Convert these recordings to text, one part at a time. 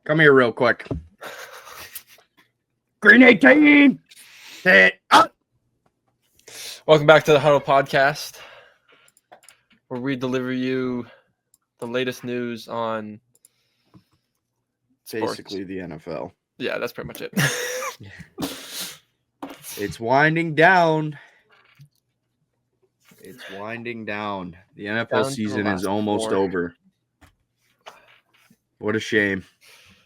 Come here real quick. Green 18. Hit up. Welcome back to the Huddle podcast, where we deliver you the latest news on sports. Basically the NFL. Yeah, that's pretty much it. It's winding down. It's winding down. The NFL Down to the season is last almost 4. over. What a shame.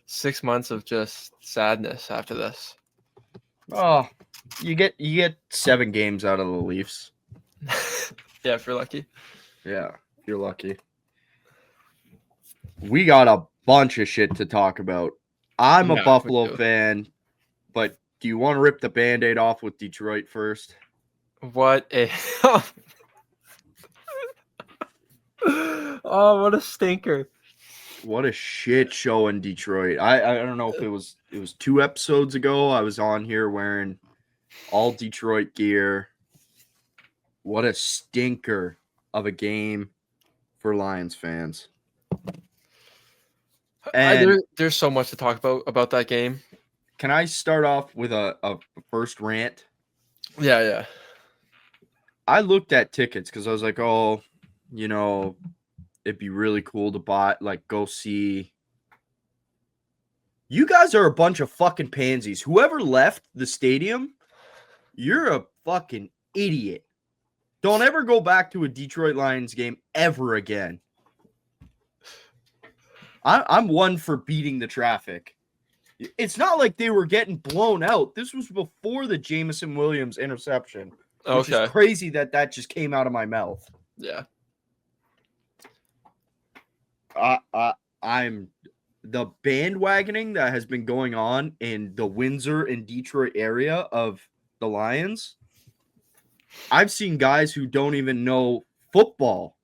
6 months of just sadness after this. Oh, you get 7 games out of the Leafs. Yeah, if you're lucky. Yeah, you're lucky. We got a bunch of shit to talk about. I'm a Yeah, we Buffalo do. fan, but do you want to rip the Band-Aid off with Detroit first? What a oh, what a stinker. What a shit show in Detroit. I don't know if it was 2 episodes ago. I was on here wearing all Detroit gear. What a stinker of a game for Lions fans. And There's so much to talk about that game. can I start off with a first rant? Yeah. I looked at tickets because I was like, oh, it'd be really cool to go see. You guys are a bunch of fucking pansies. Whoever left the stadium, you're a fucking idiot. Don't ever go back to a Detroit Lions game ever again. I'm one for beating the traffic. It's not like they were getting blown out. This was before the Jameson Williams interception. Which is crazy that just came out of my mouth. Yeah. I'm the bandwagoning that has been going on in the Windsor and Detroit area of the Lions. I've seen guys who don't even know football.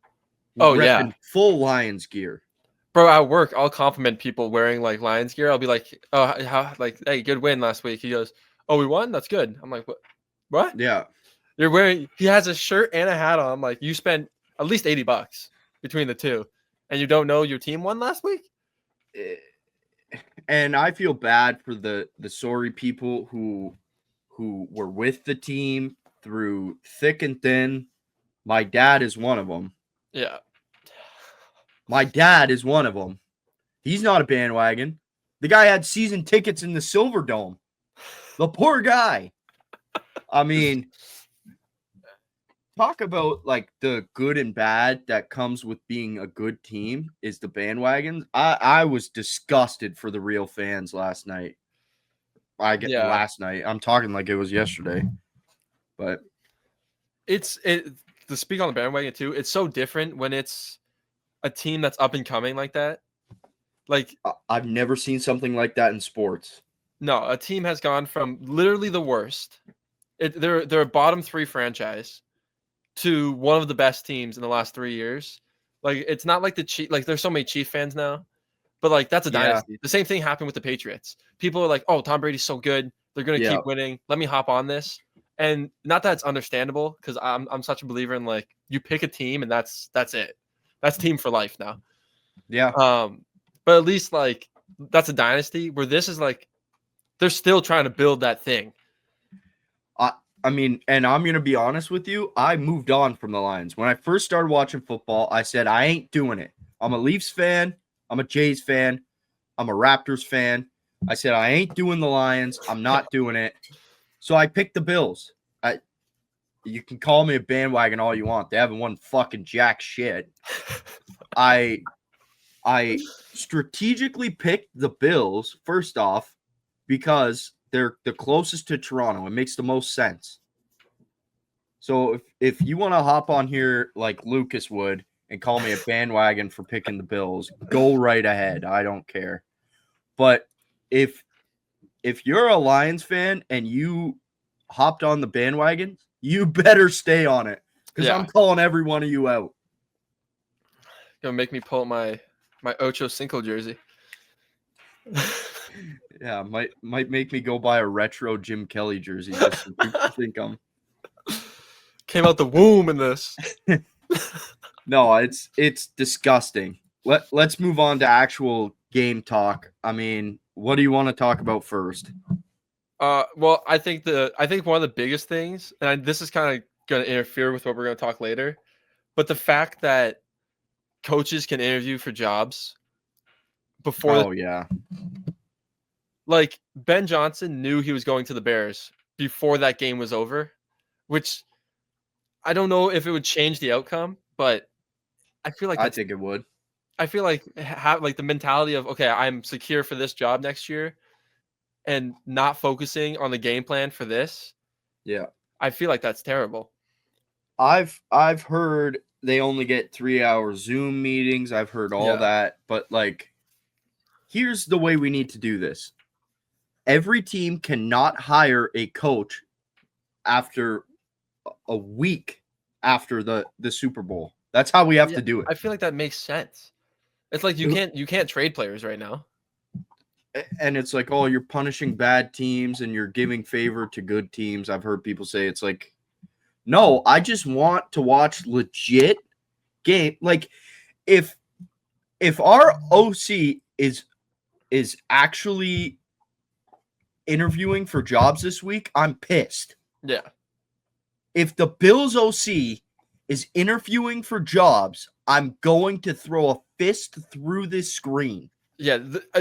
Yeah. Full Lions gear. Bro, at work, I'll compliment people wearing like Lions gear. I'll be like, "Oh, hey, good win last week." He goes, "Oh, we won? That's good." I'm like, "What? Yeah. You're wearing?" He has a shirt and a hat on. I'm like, "You spent at least $80 between the two, and you don't know your team won last week?" And I feel bad for the sorry people who were with the team through thick and thin. My dad is one of them. Yeah. My dad is one of them. He's not a bandwagon. The guy had season tickets in the Silver Dome. The poor guy. I mean, talk about like the good and bad that comes with being a good team is the bandwagons. I was disgusted for the real fans last night. Last night. I'm talking like it was yesterday. But To speak on the bandwagon too, it's so different when it's a team that's up and coming like that. Like, I've never seen something like that in sports. No, a team has gone from literally the worst. They're a bottom 3 franchise to one of the best teams in the last 3 years. Like, it's not like there's so many Chief fans now, but like that's a dynasty. The same thing happened with the Patriots. People are like, "Oh, Tom Brady's so good. They're going to keep winning. Let me hop on this." And not that it's understandable, because I'm such a believer in like you pick a team and that's it. That's team for life now. Yeah. But at least like that's a dynasty, where this is like they're still trying to build that thing. I mean, and I'm going to be honest with you, I moved on from the Lions. When I first started watching football, I said, I ain't doing it. I'm a Leafs fan. I'm a Jays fan. I'm a Raptors fan. I said, I ain't doing the Lions. I'm not doing it. So I picked the Bills. You can call me a bandwagon all you want. They haven't won fucking jack shit. I strategically picked the Bills, first off, because they're the closest to Toronto. It makes the most sense. So if you want to hop on here like Lucas would and call me a bandwagon for picking the Bills, go right ahead. I don't care. But if you're a Lions fan and you hopped on the bandwagon, you better stay on it, because I'm calling every one of you out. Gonna make me pull my Ocho Cinco jersey. Yeah, might make me go buy a retro Jim Kelly jersey just so people think I'm came out the womb in this. No, it's disgusting. Let's move on to actual game talk. I mean, what do you want to talk about first? Well, I think one of the biggest things, and this is kind of going to interfere with what we're going to talk later, but the fact that coaches can interview for jobs before Oh yeah, like Ben Johnson knew he was going to the Bears before that game was over, which I don't know if it would change the outcome, but I feel like I that's think it would. I feel like have like the mentality of okay, I'm secure for this job next year and not focusing on the game plan for this. Yeah. I feel like that's terrible. I've heard they only get 3 hour Zoom meetings. I've heard all Yeah. that, but like, here's the way we need to do this. Every team cannot hire a coach after a week after the Super Bowl. That's how we have Yeah, to do it. I feel like that makes sense. It's like you can't trade players right now. And it's like, oh, you're punishing bad teams and you're giving favor to good teams. I've heard people say it's like, no, I just want to watch legit game. Like, if our OC is actually interviewing for jobs this week, I'm pissed. Yeah. If the Bills OC is interviewing for jobs, I'm going to throw a fist through this screen. Yeah,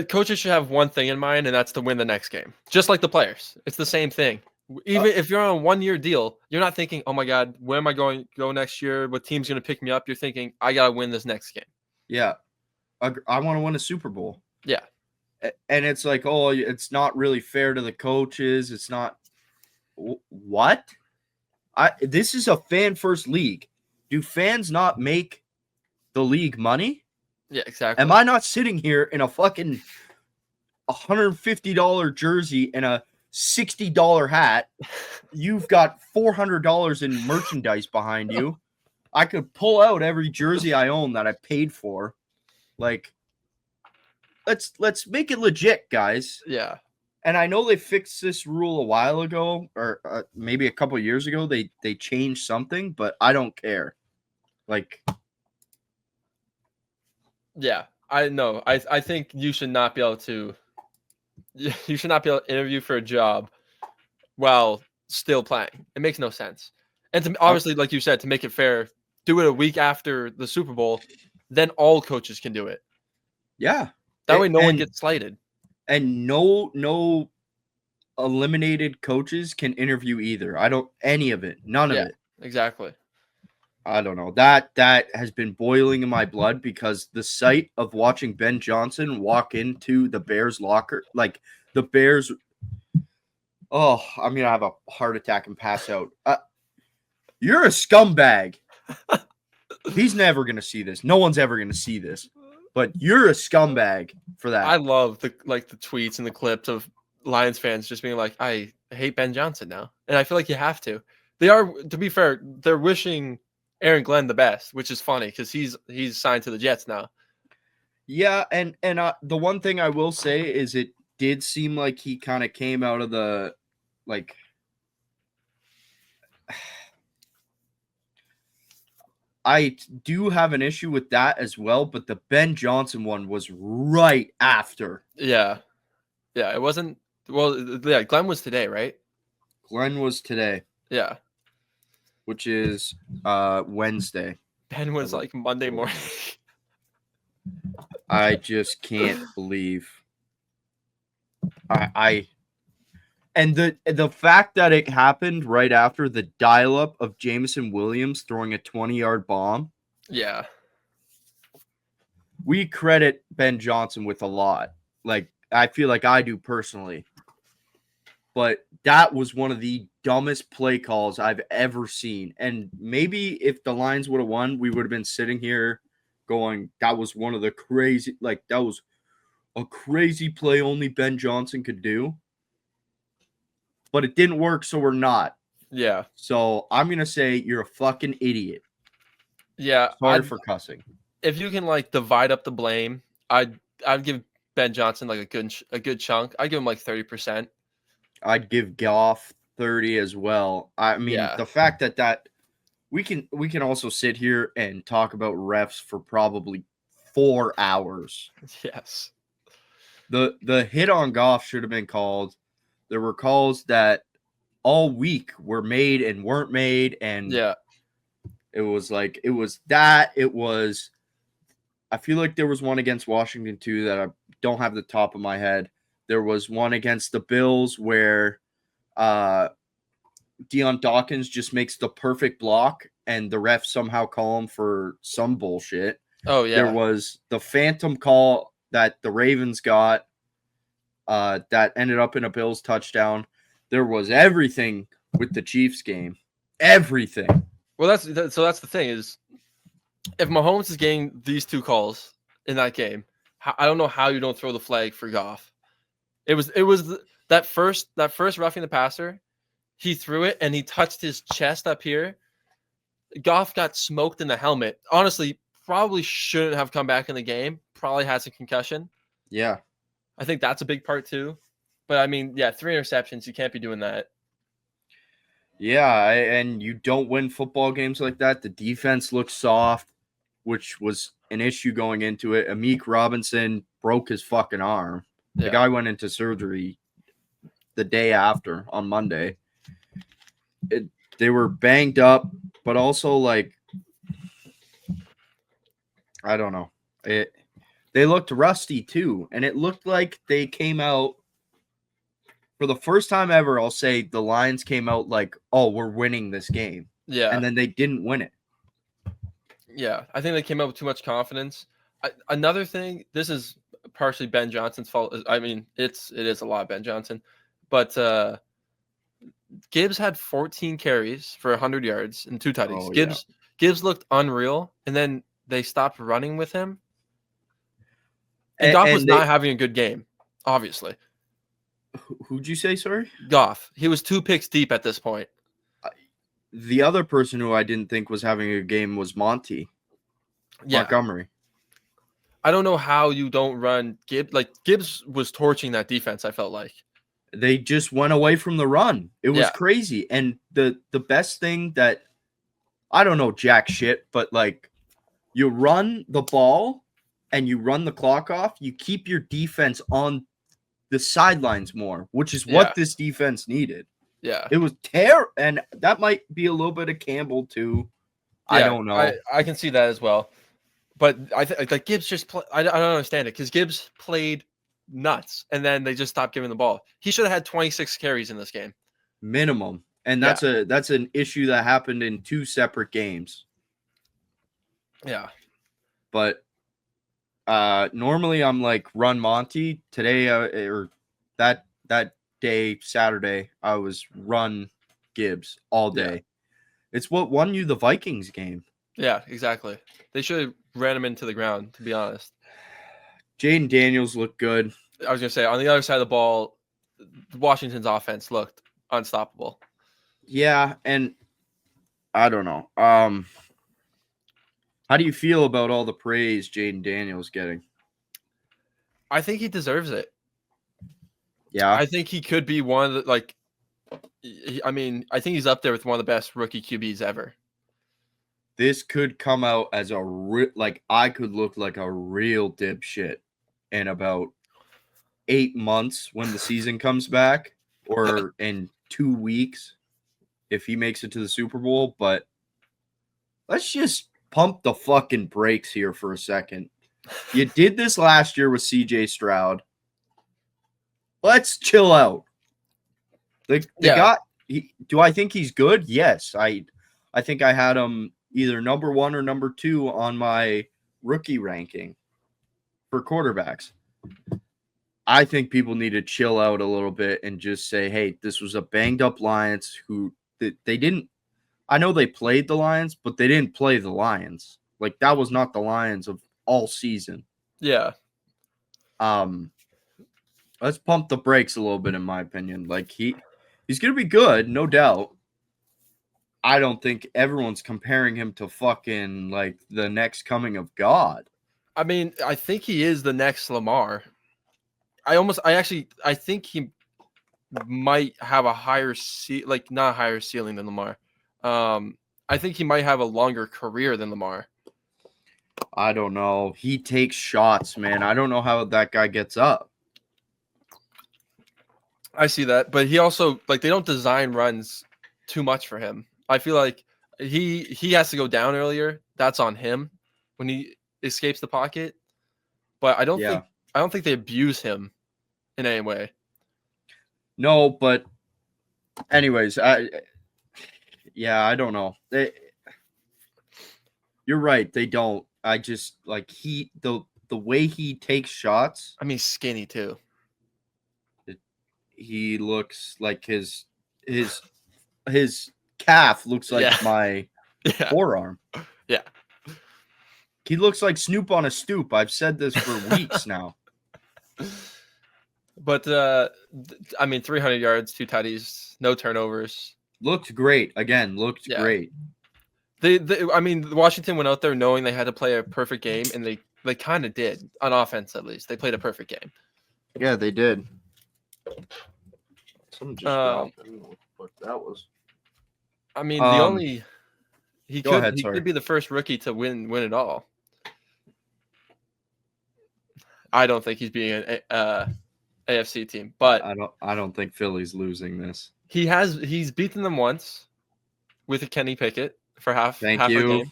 coaches should have one thing in mind, and that's to win the next game. Just like the players, it's the same thing. Even if you're on a 1 year deal, you're not thinking, "Oh my God, where am I going to go next year? What team's going to pick me up?" You're thinking, "I gotta win this next game." Yeah, I want to win a Super Bowl. Yeah, and it's like, oh, it's not really fair to the coaches. It's not what? This is a fan first league. Do fans not make the league money? yeah, exactly. Am I not sitting here in a fucking $150 jersey and a $60 hat? You've got $400 in merchandise behind you. I could pull out every jersey I own that I paid for. Like, let's make it legit, guys. Yeah, And I know they fixed this rule a while ago, or maybe a couple of years ago. They changed something, but I don't care. Like, yeah. I know. I think you should not be able to. You should not be able to interview for a job while still playing. It makes no sense. And to, obviously, like you said, to make it fair, do it a week after the Super Bowl. Then all coaches can do it. yeah, That way, no one gets slighted. And no eliminated coaches can interview either. I don't any of it, none of it. Exactly. I don't know. That has been boiling in my blood because the sight of watching Ben Johnson walk into the Bears locker, like the Bears, oh, I'm gonna have a heart attack and pass out. You're a scumbag. He's never gonna see this. No one's ever gonna see this. But you're a scumbag for that. I love the tweets and the clips of Lions fans just being like, "I hate Ben Johnson now," and I feel like you have to. They are, to be fair, they're wishing Aaron Glenn the best, which is funny because he's signed to the Jets now. Yeah, and the one thing I will say is it did seem like he kind of came out of the like. I do have an issue with that as well, but the Ben Johnson one was right after. Yeah, it wasn't. Well, yeah, Glenn was today, right? Glenn was today. Yeah, which is Wednesday. Ben was like Monday morning. I just can't believe. I and the fact that it happened right after the dial-up of Jameson Williams throwing a 20-yard bomb. Yeah. We credit Ben Johnson with a lot. Like, I feel like I do personally. But that was one of the dumbest play calls I've ever seen. And maybe if the Lions would have won, we would have been sitting here going, that was one of the crazy, like, that was a crazy play only Ben Johnson could do. But it didn't work, so we're not. Yeah. So I'm going to say you're a fucking idiot. Yeah. Sorry for cussing. If you can, like, divide up the blame, I'd give Ben Johnson, like, a good chunk. I'd give him, like, 30%. I'd give Goff 30 as well. I mean, the fact that we can also sit here and talk about refs for probably 4 hours. Yes. The hit on Goff should have been called. There were calls that all week were made and weren't made, and Yeah. it was I feel like there was one against Washington too that I don't have the top of my head. There was one against the Bills where Deion Dawkins just makes the perfect block and the refs somehow call him for some bullshit. Oh There yeah. was the phantom call that the Ravens got that ended up in a Bills touchdown. There was everything with the Chiefs game. Everything. Well, that's the thing is, if Mahomes is getting these two calls in that game, I don't know how you don't throw the flag for Goff. It was that first roughing the passer. He threw it and he touched his chest up here. Goff got smoked in the helmet. Honestly, probably shouldn't have come back in the game. Probably has a concussion. Yeah. I think that's a big part too. But I mean, yeah, 3 interceptions. You can't be doing that. Yeah, and you don't win football games like that. The defense looks soft, which was an issue going into it. Amik Robinson broke his fucking arm. The Yeah. guy went into surgery the day after on Monday. They were banged up, but also like I don't know. They looked rusty too, and it looked like they came out for the first time ever. I'll say the Lions came out like, "Oh, we're winning this game," Yeah. and then they didn't win it. Yeah. I think they came up with too much confidence. Another thing, this is partially Ben Johnson's fault. I mean, it is a lot Ben Johnson, but Gibbs had 14 carries for 100 yards and 2 tutties. Oh, Gibbs looked unreal, and then they stopped running with him. And And, Goff was and not having a good game, obviously. who'd you say? Sorry, Goff. He was 2 picks deep at this point. the other person who I didn't think was having a game was Monty Montgomery. I don't know how you don't run Gibbs. Like Gibbs was torching that defense. I felt like They just went away from the run. It was Yeah. crazy. And the best thing that I don't know jack shit, but like you run the ball and you run the clock off, you keep your defense on the sidelines more, which is what Yeah. this defense needed. yeah. It was terrible, and that might be a little bit of Campbell too. I don't know. I can see that as well. But I think like Gibbs just I don't understand it because Gibbs played nuts and then they just stopped giving the ball. He should have had 26 carries in this game. Minimum. And that's an issue that happened in 2 separate games. Yeah. But normally I'm like run Monty. Today or that day Saturday I was run Gibbs all day. Yeah. It's what won you the Vikings game. Yeah, exactly. They should have ran him into the ground, to be honest. Jaden Daniels looked good. I was gonna say on the other side of the ball, Washington's offense looked unstoppable. Yeah, and I don't know. How do you feel about all the praise Jaden Daniels getting? I think he deserves it. Yeah. I think he could be one of the like. I mean, I think he's up there with one of the best rookie QBs ever. This could come out as I could look like a real dipshit in about 8 months when the season comes back, or in 2 weeks if he makes it to the Super Bowl. But let's just pump the fucking brakes here for a second. You did this last year with CJ Stroud. Let's chill out. The guy, do I think he's good? Yes. I think I had him either number 1 or number 2 on my rookie ranking for quarterbacks. I think people need to chill out a little bit and just say, hey, this was a banged up Lions who they didn't. I know they played the Lions, but they didn't play the Lions. Like that was not the Lions of all season. Yeah. Let's pump the brakes a little bit, in my opinion. Like he's gonna be good, no doubt. I don't think everyone's comparing him to fucking like the next coming of God. I mean, I think he is the next Lamar. I think he might have a higher not a higher ceiling than Lamar. I think he might have a longer career than Lamar. I don't know. He takes shots, man. I don't know how that guy gets up. I see that, but he also like they don't design runs too much for him. I feel like he has to go down earlier. That's on him when he escapes the pocket. But I don't Yeah. think they abuse him in any way. No, but anyways, I don't know. You're right. They don't. I just like the way he takes shots. I mean, skinny too. He looks like his calf looks like Yeah. my Yeah. forearm. Yeah. He looks like Snoop on a stoop. I've said this for weeks now. But I mean, 300 yards, 2 tutties, no turnovers. Looked great. Again, looked Yeah. great. I mean, Washington went out there knowing they had to play a perfect game, and they kind of did on offense at least. They played a perfect game. Yeah, they did. Something just dropped. I don't know what that was. I mean, the only he could be the first rookie to win it all. I don't think he's being an AFC team, but I don't think Philly's losing this. He's beaten them once with a Kenny Pickett for half Thank a you. game.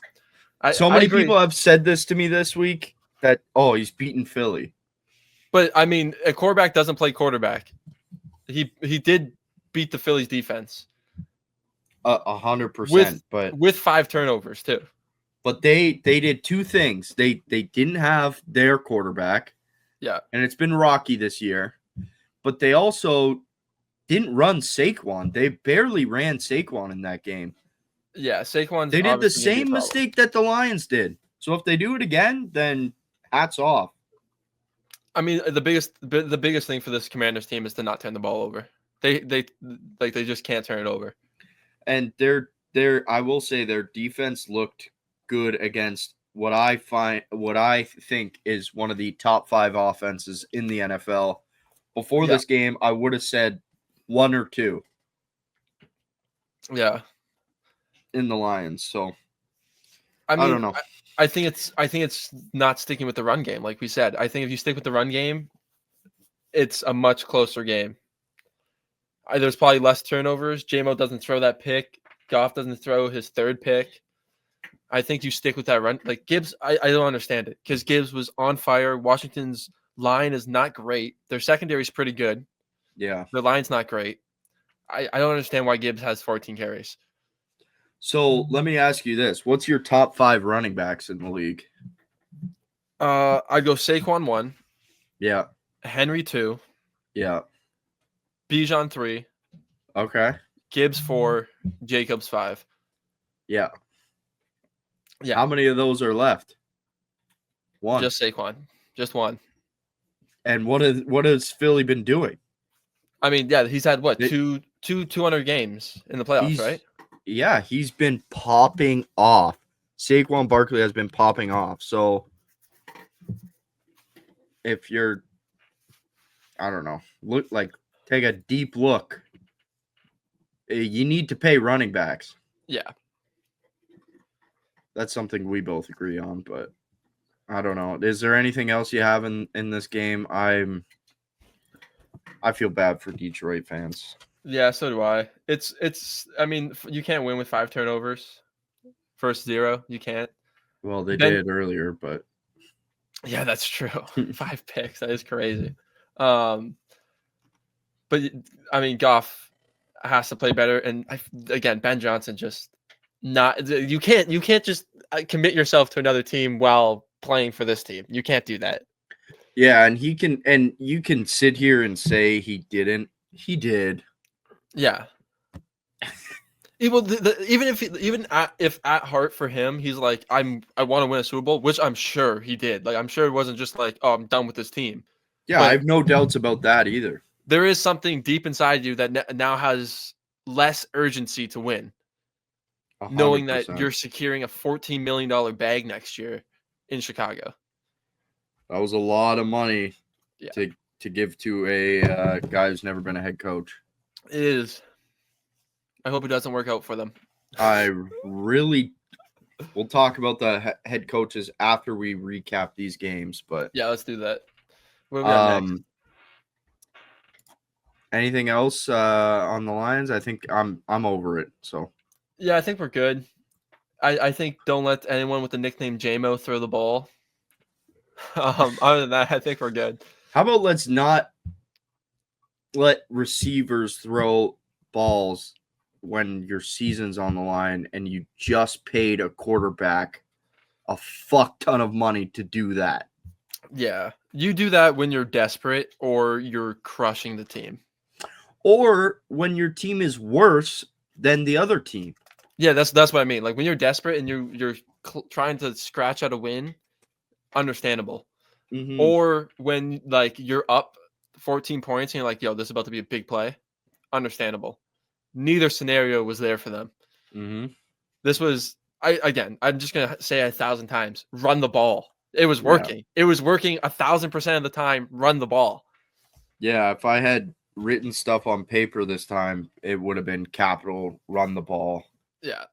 So many people have said this to me this week that he's beaten Philly. But I mean, a quarterback doesn't play quarterback. He did beat the Phillies defense 100%, but with 5 turnovers too. But they did two things. They didn't have their quarterback. Yeah. And it's been rocky this year. But they also didn't run Saquon. They barely ran Saquon in that game. Yeah, Saquon's They did the same mistake that the Lions did. So if they do it again, then hats off. I mean, the biggest thing for this Commanders team is to not turn the ball over. They just can't turn it over. And I will say their defense looked good against what I think is one of the top 5 offenses in the NFL. Before this game, I would have said 1 or 2. Yeah. In the Lions. So I mean, don't know. I think it's not sticking with the run game, like we said. I think if you stick with the run game, it's a much closer game. There's probably less turnovers. J-Mo doesn't throw that pick. Goff doesn't throw his 3rd pick. I think you stick with that run. Like Gibbs, I don't understand it because Gibbs was on fire. Washington's line is not great. Their secondary is pretty good. Yeah. The line's not great. I don't understand why Gibbs has 14 carries. So let me ask you this. What's your top 5 running backs in the league? I'd go Saquon 1. Yeah. Henry 2. Yeah. Bijan 3. Okay. Gibbs 4. Jacobs 5. Yeah. Yeah. How many of those are left? 1. Just Saquon. Just 1. And what has Philly been doing? I mean, yeah, he's had what, 200 games in the playoffs, right? Yeah, he's been popping off. Saquon Barkley has been popping off. So if you're, I don't know, take a deep look. You need to pay running backs. Yeah. That's something we both agree on, but I don't know. Is there anything else you have in this game? I feel bad for Detroit fans. Yeah, so do I. I mean, you can't win with 5 turnovers. First 0, you can't. Well, they did earlier, but yeah, that's true. 5 picks, that is crazy. But I mean, Goff has to play better, and again, Ben Johnson just not. You can't just commit yourself to another team while playing for this team. You can't do that. Yeah, and you can sit here and say he didn't. He did. Yeah. Even if at heart for him, he's like, I want to win a Super Bowl, which I'm sure he did. Like, I'm sure it wasn't just like, oh, I'm done with this team. Yeah, I have no doubts about that either. There is something deep inside you that now has less urgency to win. 100%. Knowing that you're securing a $14 million bag next year in Chicago. That was a lot of money to give to a guy who's never been a head coach. It is. I hope it doesn't work out for them. We'll talk about the head coaches after we recap these games, but yeah, let's do that. What do we got next? Anything else on the Lions? I think I'm over it. So Yeah, I think we're good. I think don't let anyone with the nickname JMO throw the ball. Other than that, I think we're good. how about let's not let receivers throw balls when your season's on the line and you just paid a quarterback a fuck ton of money to do that. Yeah, you do that when you're desperate or you're crushing the team. Or when your team is worse than the other team. Yeah, that's what I mean. Like when you're desperate and you're trying to scratch out a win, understandable. Mm-hmm. Or when like you're up 14 points and you're like, yo, this is about to be a big play, understandable. Neither scenario was there for them. Mm-hmm. This was I'm just gonna say 1,000 times, run the ball. It was Yeah. working. It was working 1,000% of the time, run the ball. Yeah, if I had written stuff on paper this time, it would have been capital run the ball. Yeah.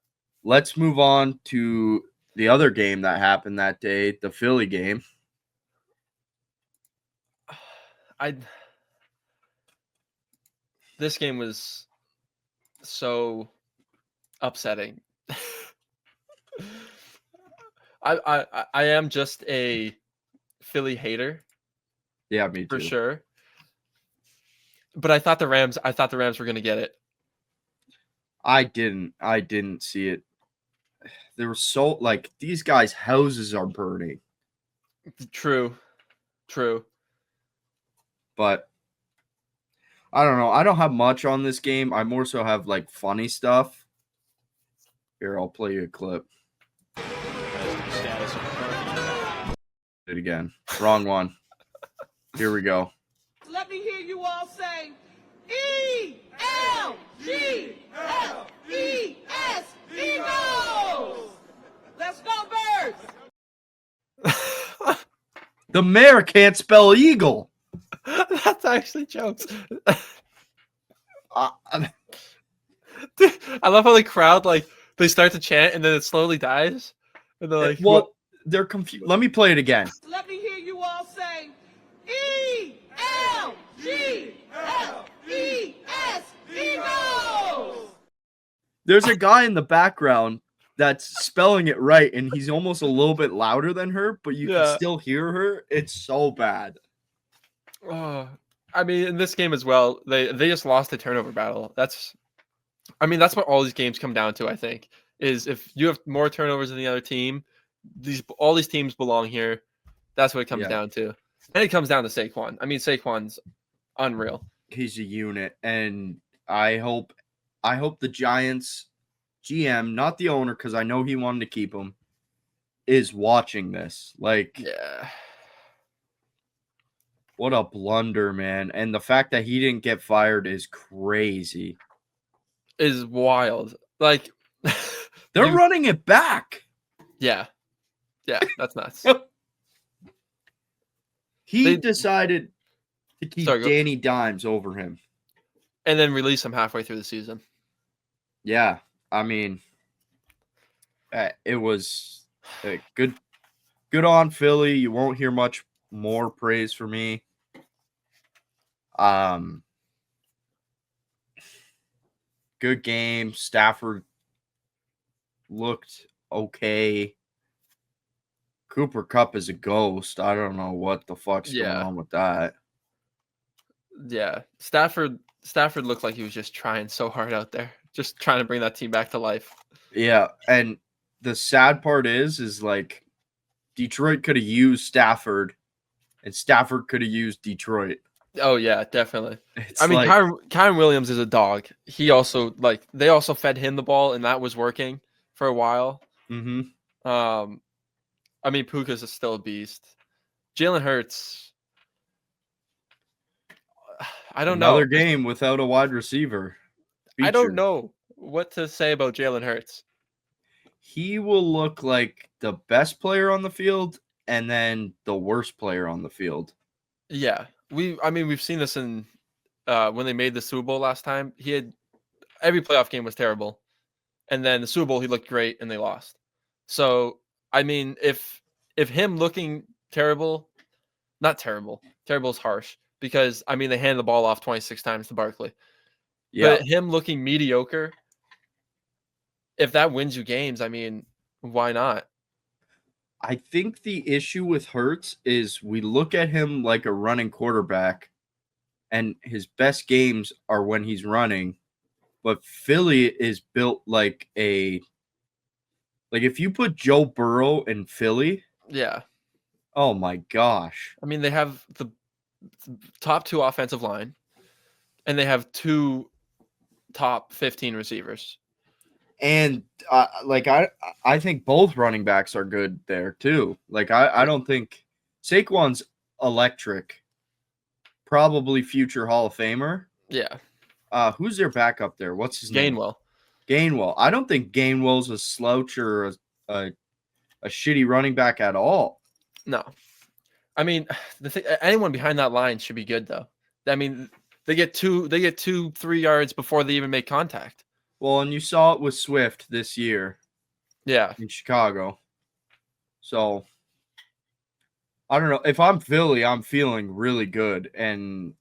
Let's move on to the other game that happened that day, the Philly game. This game was so upsetting. I am just a Philly hater Yeah, me for too. sure. But I thought the Rams were going to get it. I didn't see it. They were so like these guys' houses are burning. True. But I don't know. I don't have much on this game. I more so have like funny stuff. Here, I'll play you a clip. It again. Wrong one. Here we go. Let me hear you all say ELGFES Eagles! Let's go Birds! The mayor can't spell eagle. That's actually jokes. Uh, Dude, I love how the crowd like they start to chant and then it slowly dies. And they're like, well, they're confused. Let me play it again. Let me hear you all say ELGFES Eagles! There's a guy in the background that's spelling it right, and he's almost a little bit louder than her, but you can still hear her. It's so bad. I mean, in this game as well, they just lost the turnover battle. That's what all these games come down to. I think is if you have more turnovers than the other team, all these teams belong here. That's what it comes down to, and it comes down to Saquon. I mean, Saquon's unreal. He's a unit, and I hope the Giants GM, not the owner, because I know he wanted to keep him, is watching this. Like, Yeah. What a blunder, man. And the fact that he didn't get fired is crazy. Is wild. Like they're running it back. Yeah. Yeah, that's nuts. He decided to keep Danny Dimes over him. And then release him halfway through the season. Yeah. I mean, it was good on Philly. You won't hear much more praise for me. Good game. Stafford looked okay. Cooper Kupp is a ghost. I don't know what the fuck's going on with that. Yeah. Stafford looked like he was just trying so hard out there. Just trying to bring that team back to life. Yeah. And the sad part is like Detroit could have used Stafford and Stafford could have used Detroit. Oh yeah, definitely. Kyren Williams is a dog. He also they also fed him the ball and that was working for a while. Mm-hmm. I mean, Puka's is still a beast. Jalen Hurts. I don't know. Another game without a wide receiver. I don't know what to say about Jalen Hurts. He will look like the best player on the field and then the worst player on the field. Yeah. We've seen this in when they made the Super Bowl last time. He had every playoff game was terrible. And then the Super Bowl he looked great and they lost. So, I mean, if him looking terrible, not terrible. Terrible is harsh. because I mean they handed the ball off 26 times to Barkley. Yeah. But him looking mediocre, if that wins you games, I mean, why not? I think the issue with Hurts is we look at him like a running quarterback, and his best games are when he's running. But Philly is built like if you put Joe Burrow in Philly, Yeah. oh my gosh. I mean, they have the top 2 offensive line, and they have 2 top 15 receivers. And I think both running backs are good there too. I don't think Saquon's electric, probably future Hall of Famer. Yeah. Who's their backup there? What's his name? Gainwell. Gainwell. I don't think Gainwell's a slouch or a shitty running back at all. No. I mean, anyone behind that line should be good though. I mean, they get 2-3 yards before they even make contact. Well, and you saw it with Swift this year Yeah. in Chicago. So I don't know. If I'm Philly, I'm feeling really good, and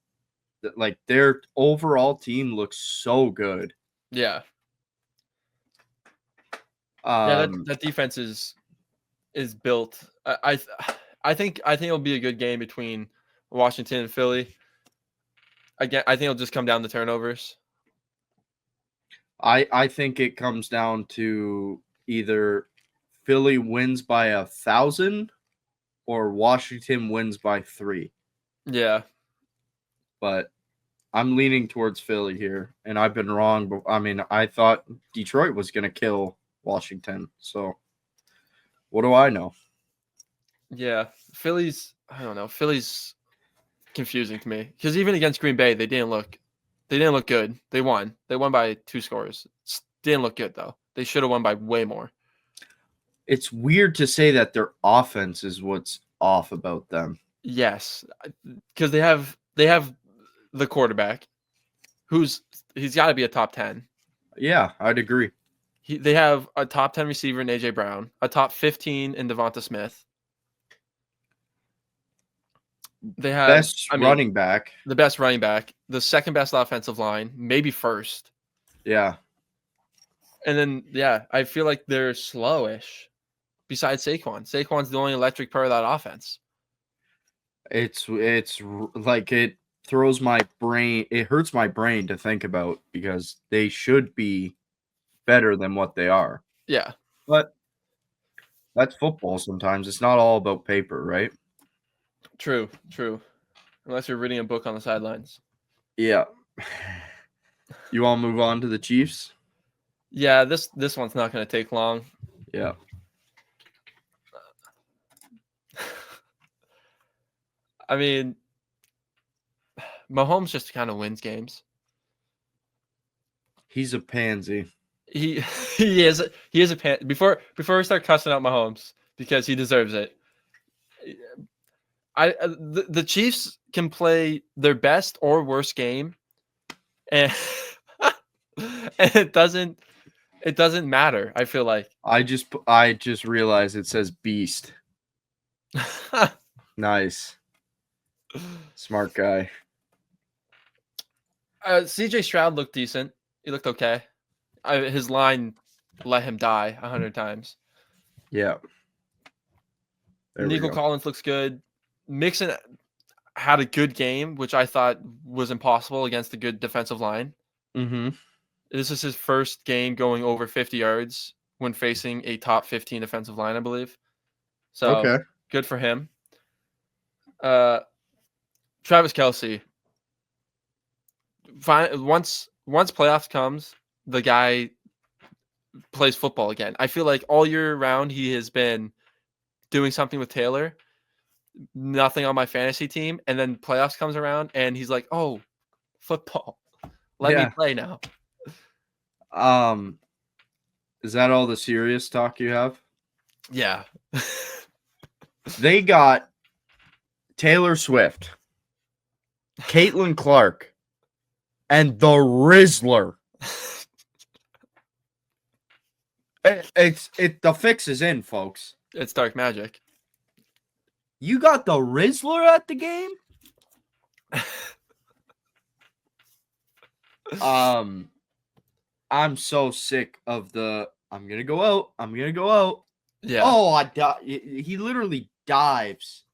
their overall team looks so good. Yeah. That defense is built. I think it'll be a good game between Washington and Philly. Again, I think it'll just come down to turnovers. I think it comes down to either Philly wins by 1,000 or Washington wins by 3. Yeah. But I'm leaning towards Philly here, and I've been wrong. But I mean, I thought Detroit was going to kill Washington. So what do I know? Yeah. I don't know. Philly's confusing to me because even against Green Bay, they didn't look good. They won. They won by 2 scores. Didn't look good though. They should have won by way more. It's weird to say that their offense is what's off about them. Yes, because they have the quarterback, he's got to be a top 10. Yeah, I'd agree. They have a top 10 receiver in AJ Brown, a top 15 in Devonta Smith. They have running back, the best running back, the second best offensive line, maybe first. Yeah. And then, I feel like they're slowish besides Saquon. Saquon's the only electric part of that offense. It's like it throws my brain. It hurts my brain to think about because they should be better than what they are. Yeah. But that's football sometimes. It's not all about paper, right? True. Unless you're reading a book on the sidelines. Yeah. You want to move on to the Chiefs? Yeah, this one's not going to take long. Yeah. I mean, Mahomes just kind of wins games. He's a pansy. He is a pansy. Before we start cussing out Mahomes because he deserves it. The Chiefs can play their best or worst game, and and it doesn't matter. I feel like I just realized it says beast. Nice. Smart guy. CJ Stroud looked decent. He looked okay. His line let him die 100 times. Yeah. Nico Collins looks good. Mixon had a good game, which I thought was impossible against a good defensive line. Mm-hmm. This is his first game going over 50 yards when facing a top 15 defensive line, I believe. So okay. Good for him. Travis Kelce. Once playoffs comes, the guy plays football again. I feel like all year round he has been doing something with Taylor. Nothing on my fantasy team, and then playoffs comes around, and he's like, "Oh, football, let me play now." Is that all the serious talk you have? Yeah. They got Taylor Swift, Caitlin Clark, and the Rizzler. The fix is in, folks. It's dark magic. You got the Rizzler at the game? I'm so sick of the I'm gonna go out. I'm gonna go out. Yeah. Oh, I he literally dives.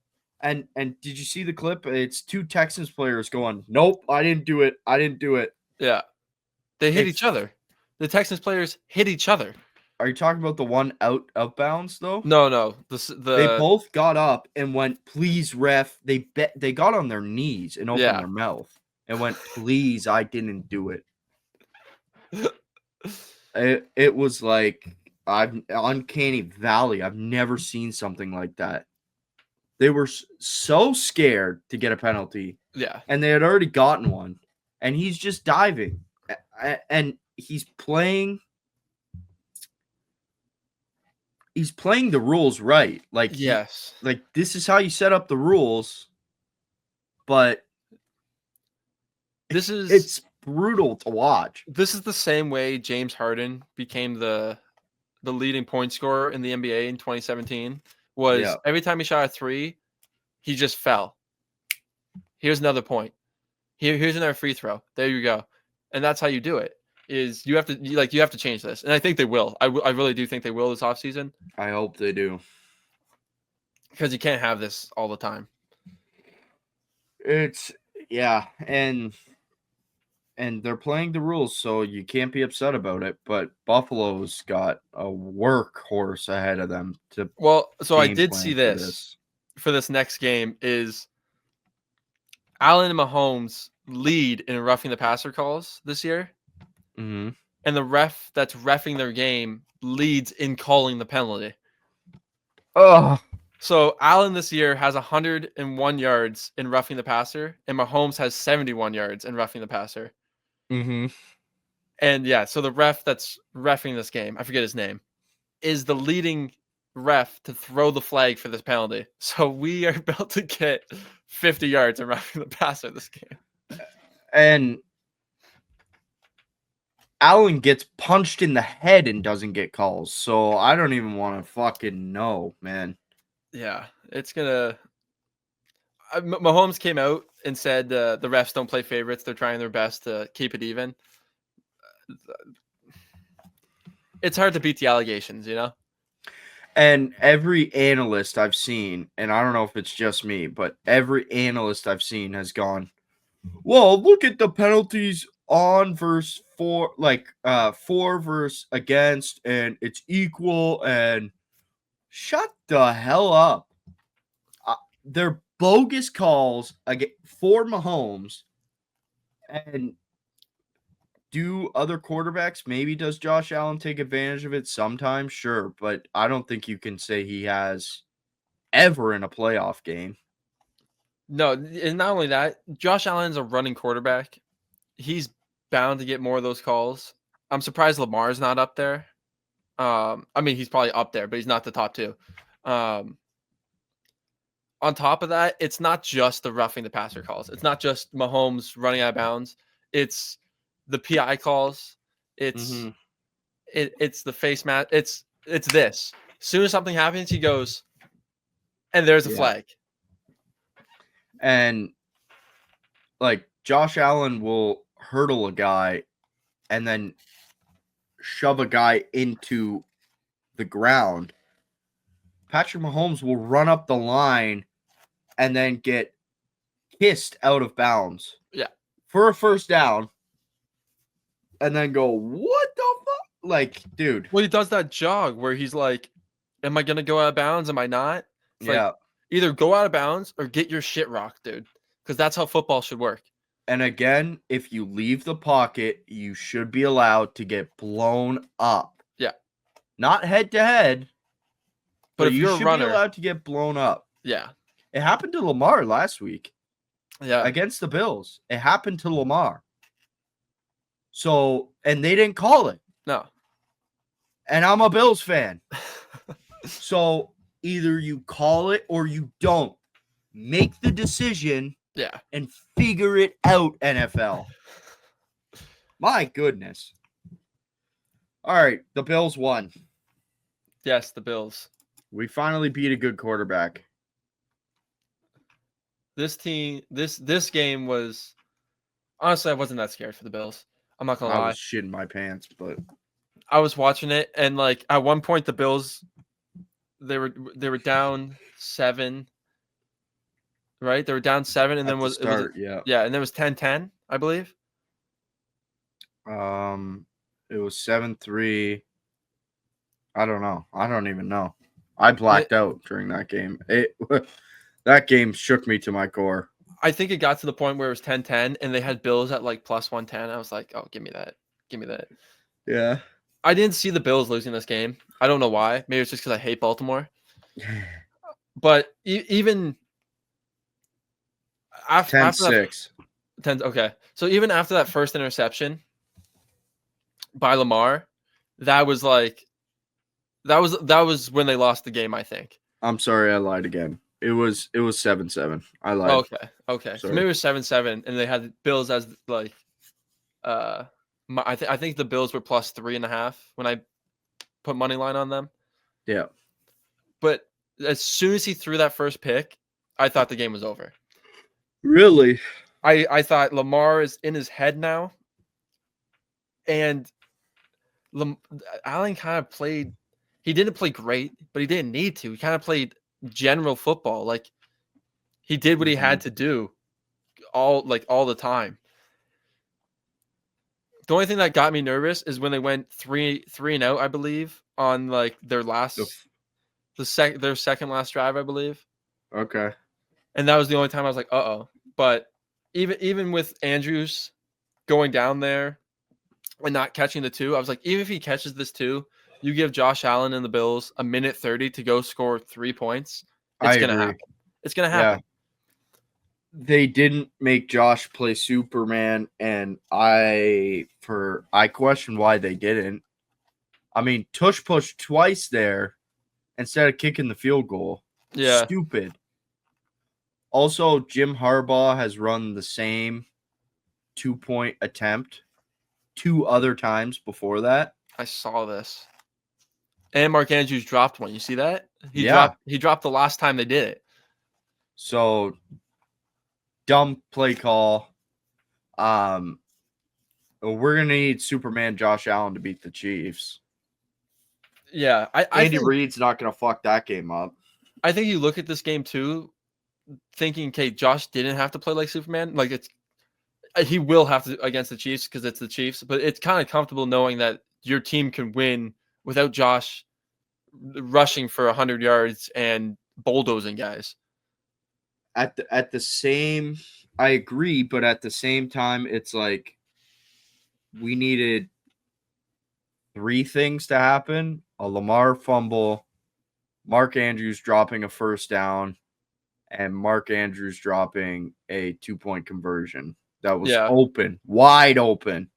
And did you see the clip? It's two Texans players going, "Nope, I didn't do it. I didn't do it." Yeah. They hit It's each other. The Texans players hit each other. Are you talking about the one outbounds though? No. They both got up and went, "Please, ref." They got on their knees and opened Yeah. their mouth and went, "Please, I didn't do it." It was like I've uncanny valley. I've never seen something like that. They were so scared to get a penalty, Yeah. and they had already gotten one, and he's just diving, and he's playing the rules right. Like Yes. like this is how you set up the rules, but it's brutal to watch. This is the same way James Harden became the leading point scorer in the NBA in 2017. Was Yeah. every time he shot a three, he just fell. Here's another point. Here's another free throw. There you go. And that's how you do it. Is you have to change this. And I think they will. I really do think they will this offseason. I hope they do. Because you can't have this all the time. It's and they're playing the rules, so you can't be upset about it. But Buffalo's got a workhorse ahead of them to. Well, so I game did plan see for this for this next game is Allen and Mahomes lead in roughing the passer calls this year. Mhm. And the ref that's reffing their game leads in calling the penalty. Oh, So Allen this year has 101 yards in roughing the passer, and Mahomes has 71 yards in roughing the passer. mhm. And yeah, so the ref that's reffing this game, I forget his name, is the leading ref to throw the flag for this penalty. So we are about to get 50 yards in roughing the passer this game. And Allen gets punched in the head and doesn't get calls. So I don't even want to fucking know, man. Yeah, it's gonna. Mahomes came out and said the refs don't play favorites. They're trying their best to keep it even. It's hard to beat the allegations, you know? And every analyst I've seen, and I don't know if it's just me, but every analyst I've seen has gone, well, look at the penalties on versus for, like for versus against, and it's equal. And shut the hell up. They're bogus calls for Mahomes. And do other quarterbacks, maybe does Josh Allen take advantage of it sometimes? Sure, but I don't think you can say he has ever in a playoff game. No, and not only that, Josh Allen's a running quarterback. He's bound to get more of those calls. I'm surprised Lamar's not up there. I mean, he's probably up there, but he's not the top two. On top of that, it's not just the roughing the passer calls. It's not just Mahomes running out of bounds. It's the PI calls. It's it's the face mask. It's this. As soon as something happens, he goes, and there's a flag. And like Josh Allen will hurdle a guy and then shove a guy into the ground. Patrick Mahomes will run up the line and then get kissed out of bounds. Yeah. For a first down. And then go, what the fuck? Like, dude. Well, he does that jog where he's like, am I going to go out of bounds? Am I not? It's like, either go out of bounds or get your shit rocked, dude. Because that's how football should work. And again, if you leave the pocket, you should be allowed to get blown up. Yeah. Not head to head. But if you you're should a runner, be allowed to get blown up. Yeah. It happened to Lamar last week. Yeah. Against the Bills. It happened to Lamar. So, and they didn't call it. No. And I'm a Bills fan. So either you call it or you don't. Make the decision. Yeah. And figure it out, NFL. My goodness. All right, the Bills won. Yes, the Bills. We finally beat a good quarterback. This team, this game was honestly, I wasn't that scared for the Bills. I'm not gonna I lie. was shitting my pants, but I was watching it, and like at one point the Bills, they were down 7, right? They were down 7, and at then the it was start, yeah. yeah, and then it was 10-10, I believe. It was 7-3. I don't know. I don't even know. I blacked out during that game. That game shook me to my core. I think it got to the point where it was 10-10, and they had Bills at like plus 110. I was like, oh, give me that, give me that. Yeah. I didn't see the Bills losing this game. I don't know why. Maybe it's just because I hate Baltimore. But even after that 10-6. 10, okay. So even after that first interception by Lamar, that was like that was when they lost the game, I think. I'm sorry, I lied again. It was 7-7. I lied. Okay. So Sorry. maybe it was 7-7, and they had the Bills as like I think the Bills were plus 3.5 when I put money line on them. Yeah. But as soon as he threw that first pick, I thought the game was over. Really? I thought Lamar is in his head now, and Allen kind of played. He didn't play great, but he didn't need to. He kind of played general football. Like he did what he had to do, all the time. The only thing that got me nervous is when they went 3-0, I believe, on like their their second last drive, I believe. Okay. And that was the only time I was like, uh-oh. But even with Andrews going down there and not catching the 2, I was like, even if he catches this 2, you give Josh Allen and the Bills a minute 30 to go score 3 points. It's I gonna agree. happen. It's gonna happen. They didn't make Josh play Superman, and I question why they didn't. I mean, tush push twice there instead of kicking the field goal. Yeah. Stupid. Also, Jim Harbaugh has run the same 2-point attempt 2 other times before that. I saw this. And Mark Andrews dropped one. You see that? He Yeah. dropped the last time they did it. So dumb play call. We're gonna need Superman Josh Allen to beat the Chiefs. Yeah, Andy Reid's not gonna fuck that game up. I think you look at this game too, thinking, okay, Josh didn't have to play like Superman. Like he will have to against the Chiefs because it's the Chiefs, but it's kind of comfortable knowing that your team can win without Josh rushing for 100 yards and bulldozing guys. At the same, I agree, but at the same time, it's like we needed 3 things to happen: a Lamar fumble, Mark Andrews dropping a first down, and Mark Andrews dropping a 2-point conversion that was open, wide open.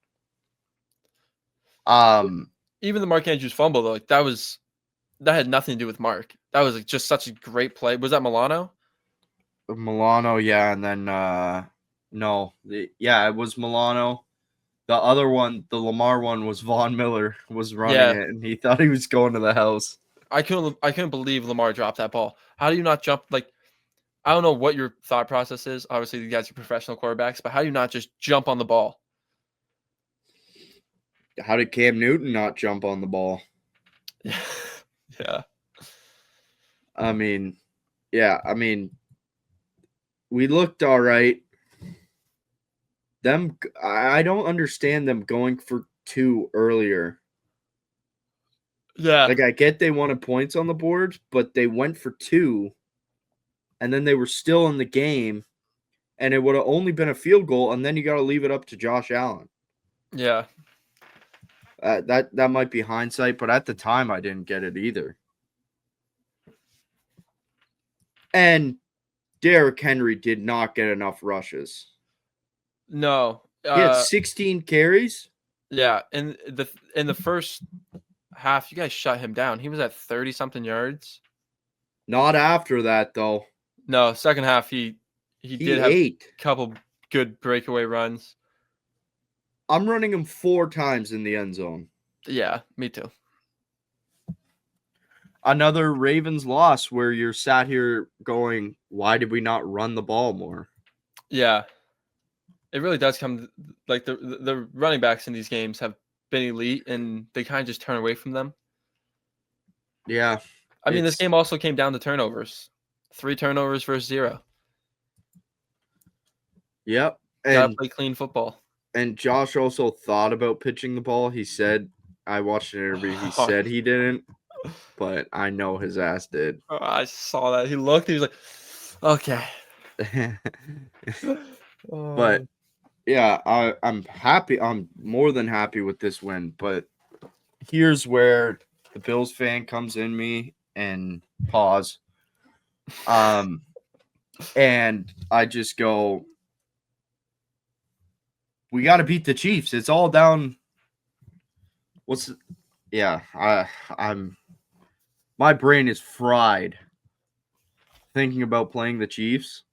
Even the Mark Andrews fumble, though, like that had nothing to do with Mark. That was like just such a great play. Was that Milano? Milano, yeah, and then no, it was Milano. The other one, the Lamar one, was Von Miller was running it, and he thought he was going to the house. I couldn't believe Lamar dropped that ball. How do you not jump? Like, I don't know what your thought process is. Obviously, you guys are professional quarterbacks, but how do you not just jump on the ball? How did Cam Newton not jump on the ball? Yeah. I mean, we looked all right. I don't understand them going for 2 earlier. Yeah. Like, I get they wanted points on the board, but they went for 2, and then they were still in the game, and it would have only been a field goal, and then you got to leave it up to Josh Allen. Yeah. That might be hindsight, but at the time, I didn't get it either. And Derrick Henry did not get enough rushes. No. He had 16 carries. Yeah, in the first half, you guys shut him down. He was at 30-something yards. Not after that, though. No, second half he did have a couple good breakaway runs. I'm running him 4 times in the end zone. Yeah, me too. Another Ravens loss where you're sat here going, why did we not run the ball more? Yeah. It really does come like the running backs in these games have been elite, and they kind of just turn away from them. Yeah. I mean, this It's- game also came down to turnovers. 3 turnovers versus 0. Yep. Gotta play clean football. And Josh also thought about pitching the ball. He said, I watched an interview. He Oh. said he didn't, but I know his ass did. Oh, I saw that. He looked. He was like, "Okay." But yeah, I'm happy. I'm more than happy with this win. But here's where the Bills fan comes in me and pause. And I just go, we got to beat the Chiefs. It's all down. I'm. My brain is fried thinking about playing the Chiefs.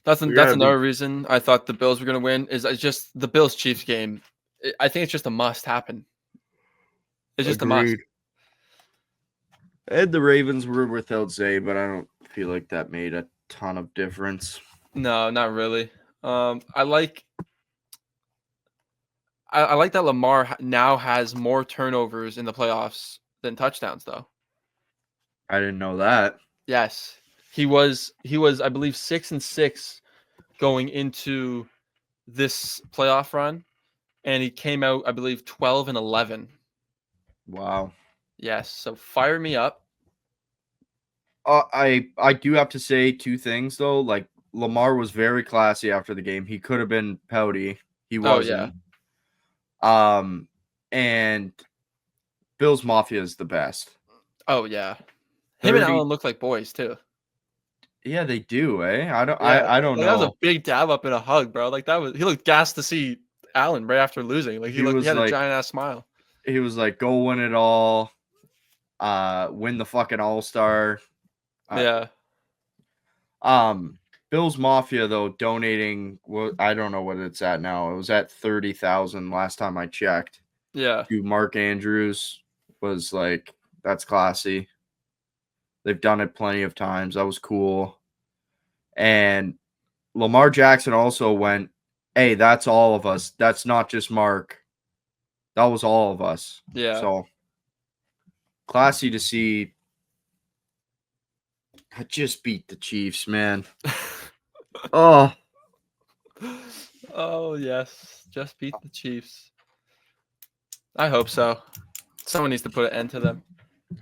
That's We gotta another reason I thought the Bills were gonna win. Is it's just the Bills Chiefs game. I think it's just a must happen. It's just a must. Agreed. And the Ravens were without Zay, but I don't feel like that made a ton of difference. No, not really. I like that Lamar now has more turnovers in the playoffs than touchdowns, though. I didn't know that. Yes, he was I believe 6-6 going into this playoff run, and he came out I believe 12-11. Wow. Yes, so fire me up. I do have to say two things though. Like Lamar was very classy after the game. He could have been pouty. He wasn't. And Bills Mafia is the best. Oh yeah, him 30 and Allen look like boys too. Yeah, they do, eh? I don't Like, know. that was a big dab up and a hug, bro. Like he looked gassed to see Allen right after losing. Like he had a giant ass smile. He was like, go win it all. Win the fucking All-Star. Yeah. Bills Mafia though donating, well, I don't know what it's at now. It was at 30,000 last time I checked. Yeah. To Mark Andrews was like, that's classy. They've done it plenty of times. That was cool. And Lamar Jackson also went, hey, that's all of us. That's not just Mark. That was all of us. Yeah. So classy to see. I just beat the Chiefs, man. Oh. Oh yes, just beat the Chiefs. I hope so. Someone needs to put an end to them.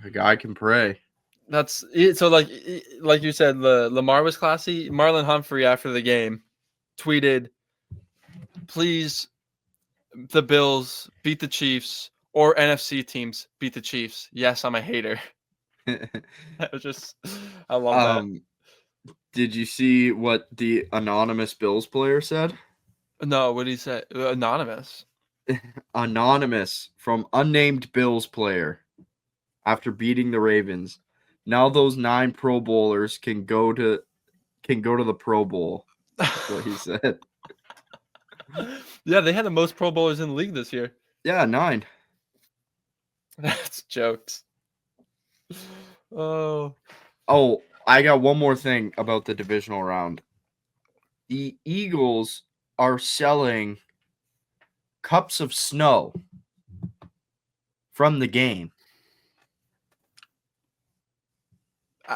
A guy can pray. That's it. So like you said, Lamar was classy. Marlon Humphrey after the game tweeted, "Please, the Bills beat the Chiefs or NFC teams beat the Chiefs. Yes, I'm a hater." That was just, I love that. Did you see what the anonymous Bills player said? No, what did he say? Anonymous. Anonymous from unnamed Bills player after beating the Ravens. Now those 9 Pro Bowlers can go to the Pro Bowl. That's what he said. Yeah, they had the most Pro Bowlers in the league this year. Yeah, 9. That's jokes. Oh, I got one more thing about the divisional round. The Eagles are selling cups of snow from the game.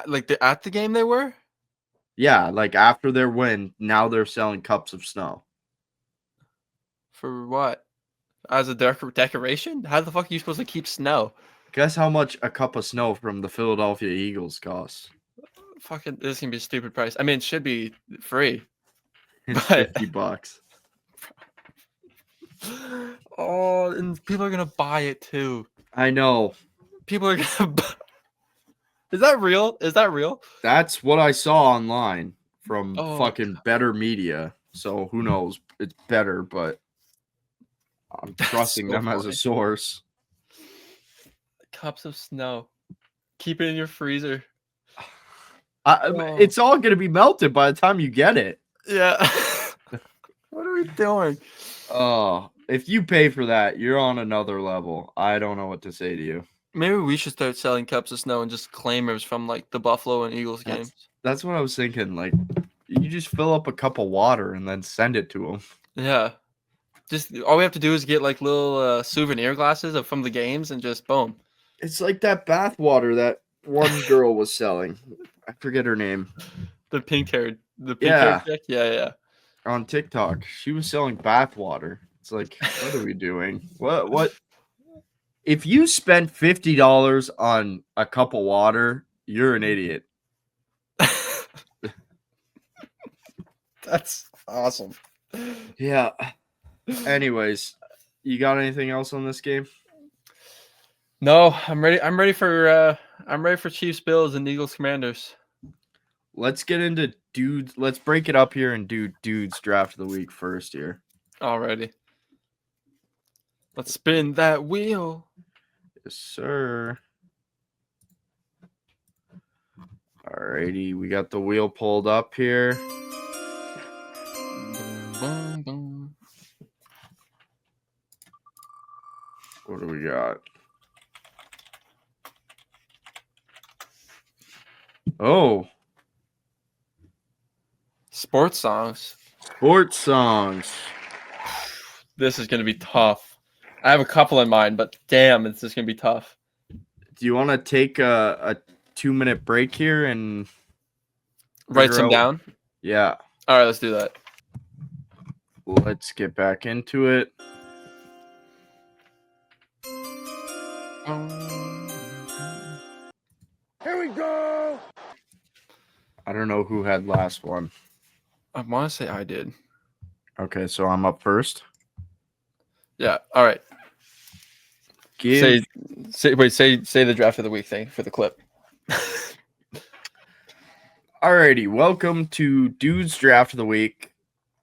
like at the game they were? Yeah, like after their win, now they're selling cups of snow. For what? As a decoration? How the fuck are you supposed to keep snow? Guess how much a cup of snow from the Philadelphia Eagles costs? Fucking, this is gonna be a stupid price. I mean, it should be free. It's But- $50. Oh, and people are gonna buy it too. I know. People are gonna buy. Is that real? Is that real? That's what I saw online from Oh, fucking Better Media. So who knows? It's better, but I'm That's trusting so them as a funny. source. Cups of snow. Keep it in your freezer. Oh. It's all going to be melted by the time you get it. Yeah. What are we doing? Oh, if you pay for that, you're on another level. I don't know what to say to you. Maybe we should start selling cups of snow and just claim it was from like the Buffalo and Eagles games. That's what I was thinking. Like, you just fill up a cup of water and then send it to them. Yeah. Just all we have to do is get like little souvenir glasses from the games and just boom. It's like that bath water that one girl was selling. I forget her name. The pink haired Yeah. chick. Yeah. On TikTok. She was selling bath water. It's like, what are we doing? What? If you spend $50 on a cup of water, you're an idiot. That's awesome. Yeah. Anyways, you got anything else on this game? No, I'm ready. I'm ready for Chiefs, Bills, and Eagles, Commanders. Let's get into dudes. Let's break it up here and do dudes draft of the week first here. Alrighty. Let's spin that wheel. Yes, sir. Alrighty, we got the wheel pulled up here. Boom, boom. What do we got? Oh, Sports songs. sports songs. This is gonna be tough. I have a couple in mind, but damn, it's just gonna be tough. Do you want to take a 2-minute break here and Write figure some out- down. Yeah, All right, let's do that. let's get back into it. Here we go. I don't know who had last one. I want to say I did. Okay, so I'm up first. Yeah. All right. Give Say the draft of the week thing for the clip. Alrighty, welcome to Dudes Draft of the Week.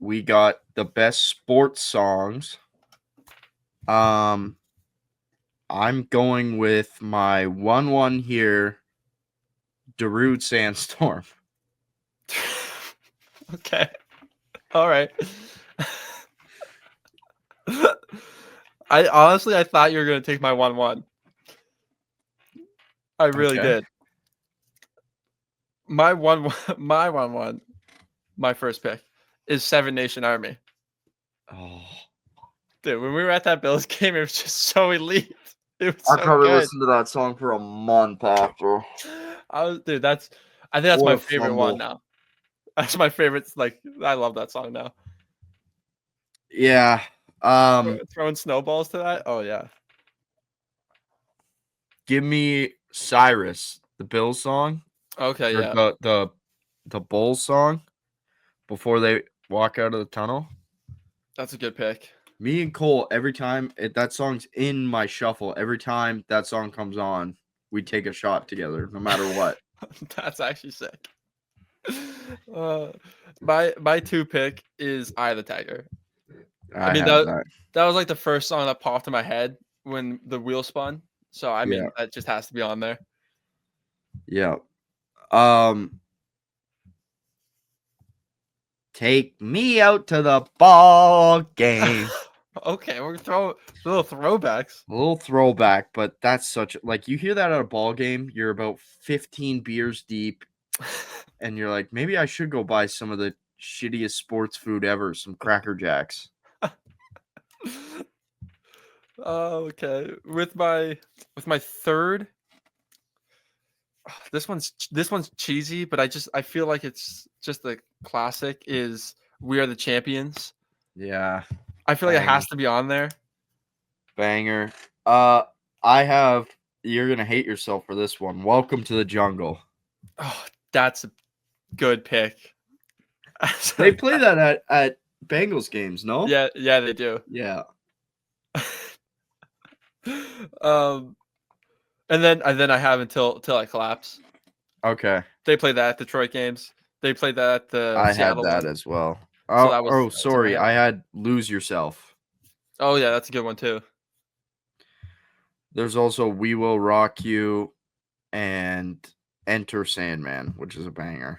We got the best sports songs. I'm going with my 1-1 here, Darude Sandstorm. Okay. All right. I thought you were gonna take my 1-1. I really Okay. did. My 1-1, my first pick is Seven Nation Army. Oh, Dude, when we were at that Bills game, it was just so elite. It was I so probably good. listened to that song for a month after. I think that's What my a favorite one fumble. now. That's my favorite. Like, I love that song now. Yeah. Throwing snowballs to that. Oh yeah. Give me Cyrus, the Bills song, Okay, or yeah. the Bulls song before they walk out of the tunnel. That's a good pick. Me and Cole, every time that song's in my shuffle, every time that song comes on, we take a shot together, no matter what. That's actually sick. My 2 pick is Eye of the Tiger. I mean, had that. That was like the first song that popped in my head when the wheel spun. So I mean, Yeah. that just has to be on there. Yeah. Take me out to the ball game. Okay, we're throwing little throwbacks. A little throwback, but that's such like you hear that at a ball game, you're about 15 beers deep, and you're like, maybe I should go buy some of the shittiest sports food ever, some Cracker Jacks. Okay, with my third, this one's cheesy, but I feel like it's just a classic. Is We Are the Champions? Yeah, I feel like it has to be on there. banger. You're gonna hate yourself for this one. Welcome to the Jungle. Oh, that's a good pick. They play that at Bengals games, no? Yeah, they do. Yeah. And then I have until I collapse. Okay. They play that at Detroit games. They played that at the I Seattle had that one. as well. So that was- Oh, that's in my sorry. head. I had Lose Yourself. Oh yeah, that's a good one too. There's also We Will Rock You and Enter Sandman, which is a banger.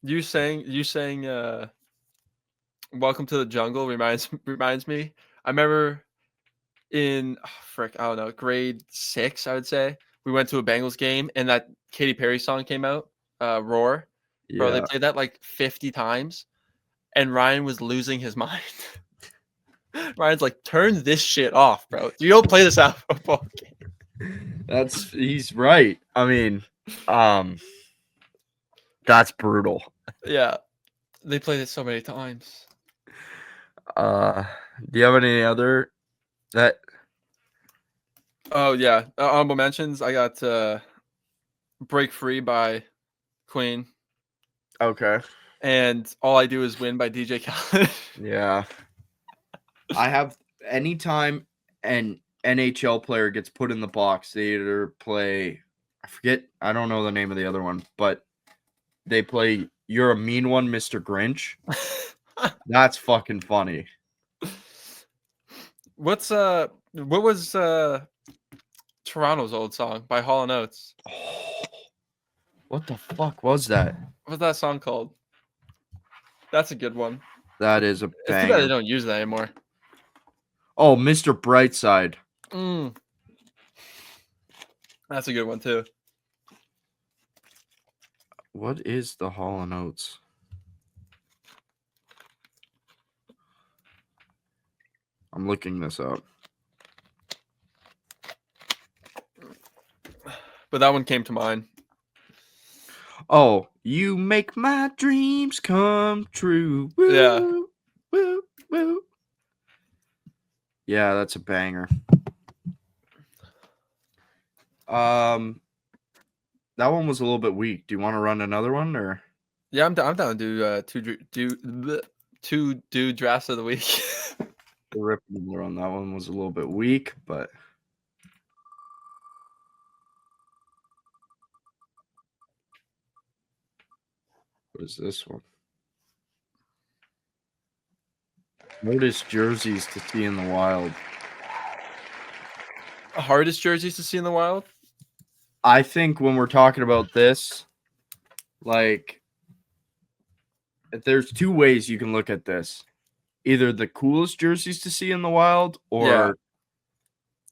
You saying Welcome to the Jungle reminds me. I remember in I don't know, grade 6, I would say, we went to a Bengals game and that Katy Perry song came out, Roar. Bro, they played that like 50 times and Ryan was losing his mind. Ryan's like, turn this shit off, bro. You don't play this out football game. He's right. I mean, that's brutal. Yeah. They played it so many times. Do you have any other that? Oh yeah. Honorable mentions. I got Break Free by Queen. Okay. And All I Do Is Win by DJ Khaled. Yeah. I have anytime an NHL player gets put in the box, they either play, I don't know the name of the other one, but they play You're a Mean One, Mr. Grinch. That's fucking funny. What was Toronto's old song by Hall & Oates? What the fuck was that? What's that song called? That's a good one. That is a It's too bad they banger. don't use that anymore. Oh, Mr. Brightside. That's a good one too. What is the Hall & Oates? I'm looking this up. But that one came to mind. Oh, you make my dreams come true. Woo, Yeah. Woo, woo. Yeah, that's a banger. That one was a little bit weak. Do you want to run another one or? Yeah, I'm down to do two drafts of the week. The rip on that one was a little bit weak, but what is this one? Hardest jerseys to see in the wild. Hardest jerseys to see in the wild? I think when we're talking about this, like, there's two ways you can look at this. Either the coolest jerseys to see in the wild or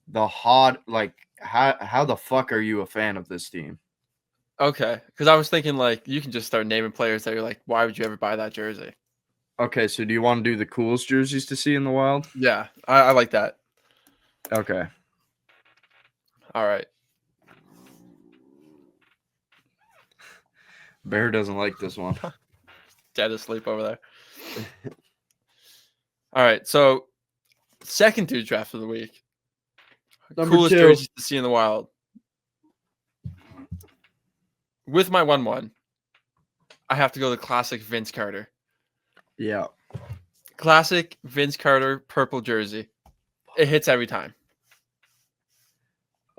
the hot, like, how the fuck are you a fan of this team? Okay, because I was thinking like you can just start naming players that you're like, why would you ever buy that jersey? Okay, so do you want to do the coolest jerseys to see in the wild? Yeah, I like that. Okay. All right. Bear doesn't like this one. Dead asleep over there. All right, so second dude draft of the week. Number Coolest 2. jerseys to see in the wild. With my 1-1, I have to go the classic Vince Carter. Yeah. Classic Vince Carter purple jersey. It hits every time.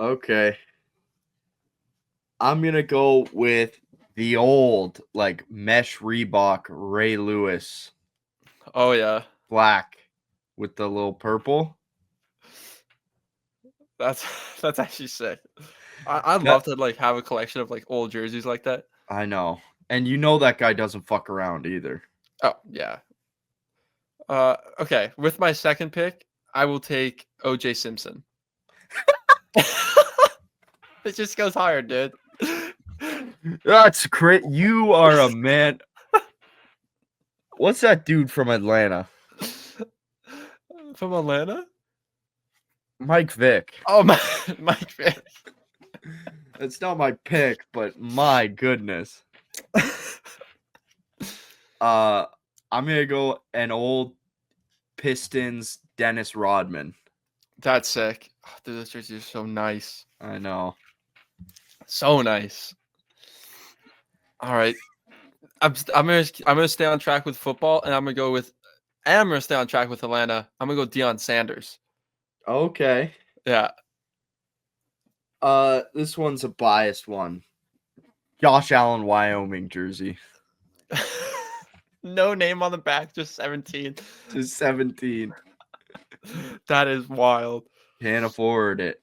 Okay. I'm going to go with the old, like, mesh Reebok Ray Lewis. Oh, yeah. Black with the little purple. That's actually sick. I'd love to like have a collection of like old jerseys like that. I know. And you know that guy doesn't fuck around either. Oh, yeah. Okay. With my second pick, I will take OJ Simpson. It just goes higher, dude. That's great. You are a man. What's that dude from Atlanta? From Atlanta? Mike Vick. Oh, Mike Vick. It's not my pick, but my goodness. I'm gonna go an old Pistons Dennis Rodman. That's sick. Oh, dude, those jerseys are so nice. I know. So nice. All right. I'm gonna stay on track with football, and I'm gonna stay on track with Atlanta. I'm gonna go Deion Sanders. Okay. Yeah. This one's a biased one. Josh Allen, Wyoming jersey. No name on the back, just 17. Just 17. That is wild. Can't afford it.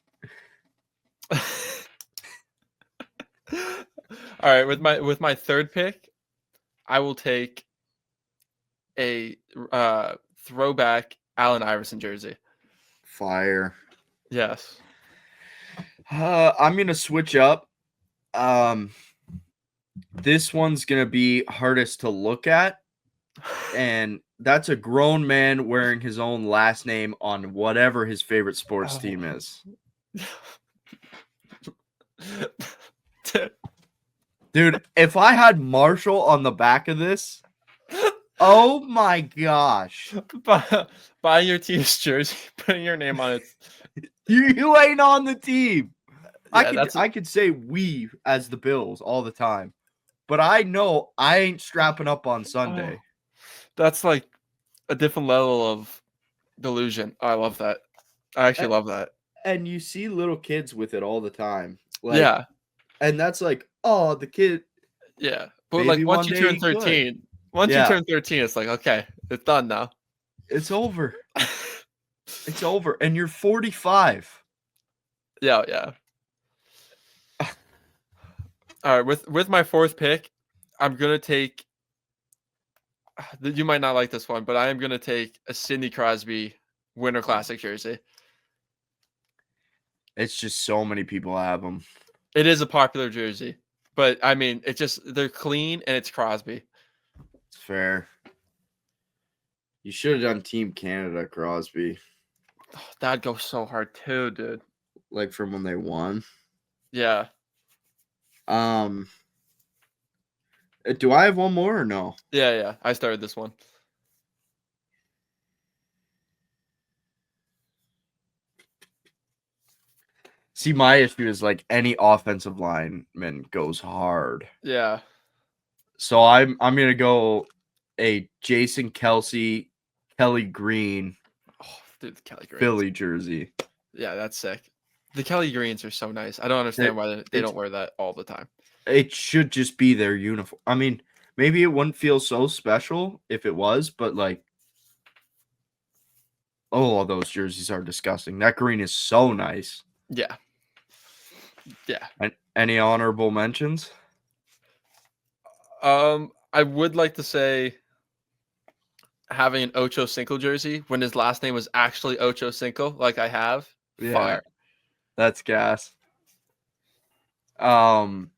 All right, with my third pick, I will take a throwback Allen Iverson jersey. Fire. Yes. I'm gonna switch up. This one's gonna be hardest to look at, and that's a grown man wearing his own last name on whatever his favorite sports team is. Dude, if I had Marshall on the back of this, oh my gosh. Buying your team's jersey, putting your name on it. You ain't on the team. Yeah, I could say we as the Bills all the time, but I know I ain't strapping up on Sunday. That's like a different level of delusion. I love that. I actually love that. And you see little kids with it all the time. Like, Yeah, and that's like, oh, the kid. yeah. But Maybe like once one you day turn he could. 13, once Yeah. you turn 13, it's like, okay, it's done now. It's over. It's over. And you're 45. Yeah, yeah. All right, with my fourth pick, I'm gonna take. You might not like this one, but I am gonna take a Sidney Crosby Winter Classic jersey. It's just so many people have them. It is a popular jersey, but I mean, they're clean and it's Crosby. It's fair. You should have done Team Canada, Crosby. Oh, that'd go so hard too, dude. Like from when they won. Yeah. Do I have one more or no? Yeah, yeah. I started this one. See, my issue is like any offensive lineman goes hard. Yeah. So I'm gonna go a Jason Kelce, Kelly Green, Dude, the Kelly Greens. Philly jersey. Yeah, that's sick. The Kelly Greens are so nice. I don't understand why they don't wear that all the time. It should just be their uniform. I mean, maybe it wouldn't feel so special if it was, but like, oh, those jerseys are disgusting. That green is so nice. Yeah. Yeah. And any honorable mentions? I would like to say having an Ocho Cinco jersey when his last name was actually Ocho Cinco, like I have. Yeah. Fire. That's gas. Peyton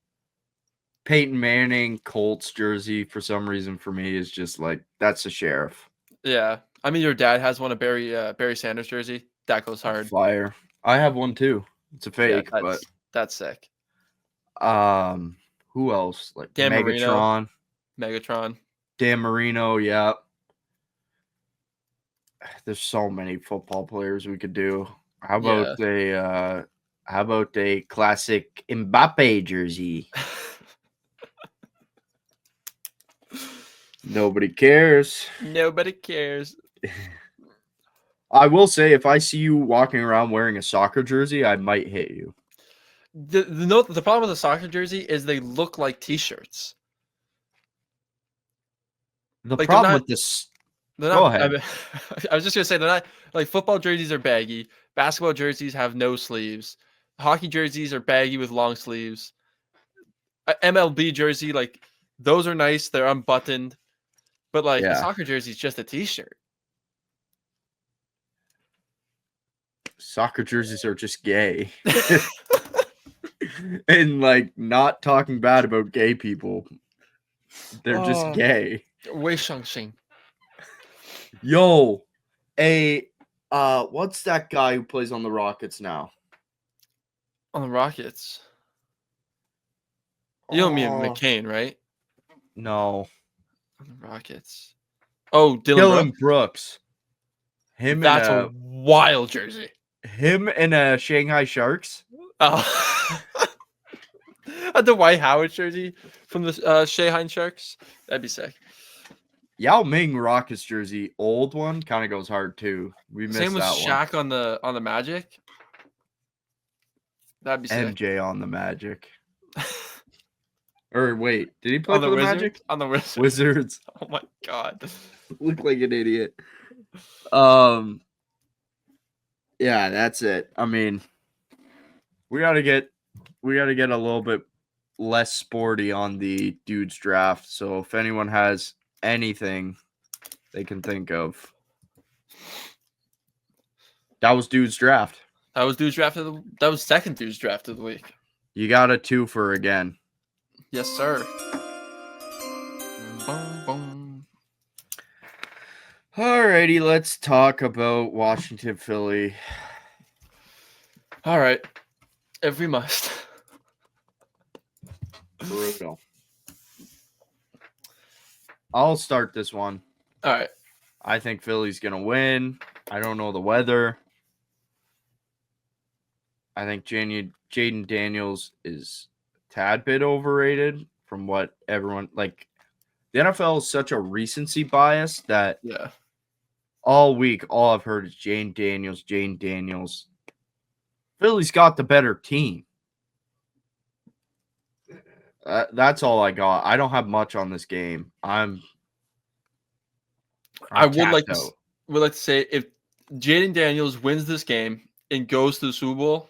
Manning Colts jersey for some reason for me is just like that's the sheriff. Yeah. I mean, your dad has one of Barry Sanders jersey. That goes hard. Fire. I have one too. It's a fake, Yeah, that's sick. who else? Like Dan Megatron. Megatron. Dan Marino, yeah. There's so many football players we could do. How about a classic Mbappe jersey? Nobody cares. Nobody cares. I will say, if I see you walking around wearing a soccer jersey, I might hit you. The problem with the soccer jersey is they look like t-shirts. The Like, problem with this. Go ahead. I was just gonna say they're not like football jerseys are baggy. Basketball jerseys have no sleeves. Hockey jerseys are baggy with long sleeves. MLB jersey, like those are nice. They're unbuttoned, but like a Yeah. soccer jersey is just a t-shirt. Soccer jerseys are just gay. And like not talking bad about gay people. They're just gay. Wei Shangxing. Yo, what's that guy who plays on the Rockets now? On the Rockets. You don't mean Oh, McCain, right? no. On the Rockets. Oh, Dylan Brooks. Brooks. Him That's a and wild jersey. him and Shanghai Sharks. Oh. The Dwight Howard jersey from the Shanghai Sharks. That'd be sick. Yao Ming Rockets jersey, old one, kind of goes hard too. We missed Same with that Shaq on the Magic. That'd be one. sick. MJ on the Magic. Or wait, did he play On for the the Wizards? Magic? On the Wizards. Wizards. Oh my god. Look like an idiot. Yeah, that's it. I mean, we gotta get a little bit less sporty on the dudes draft. So if anyone has anything they can think of, that was dudes draft. That was that was second dude's draft of the week. You got a twofer again. Yes, sir. Boom, boom. Alrighty, let's talk about Washington, Philly. All right. If we must. Brutal. I'll start this one. All right. I think Philly's going to win. I don't know the weather. I think Jaden Daniels is a tad bit overrated from what everyone like. The NFL is such a recency bias that Yeah. all week all I've heard is Jaden Daniels. Philly's got the better team. That's all I got. I don't have much on this game. I would like to say if Jaden Daniels wins this game and goes to the Super Bowl,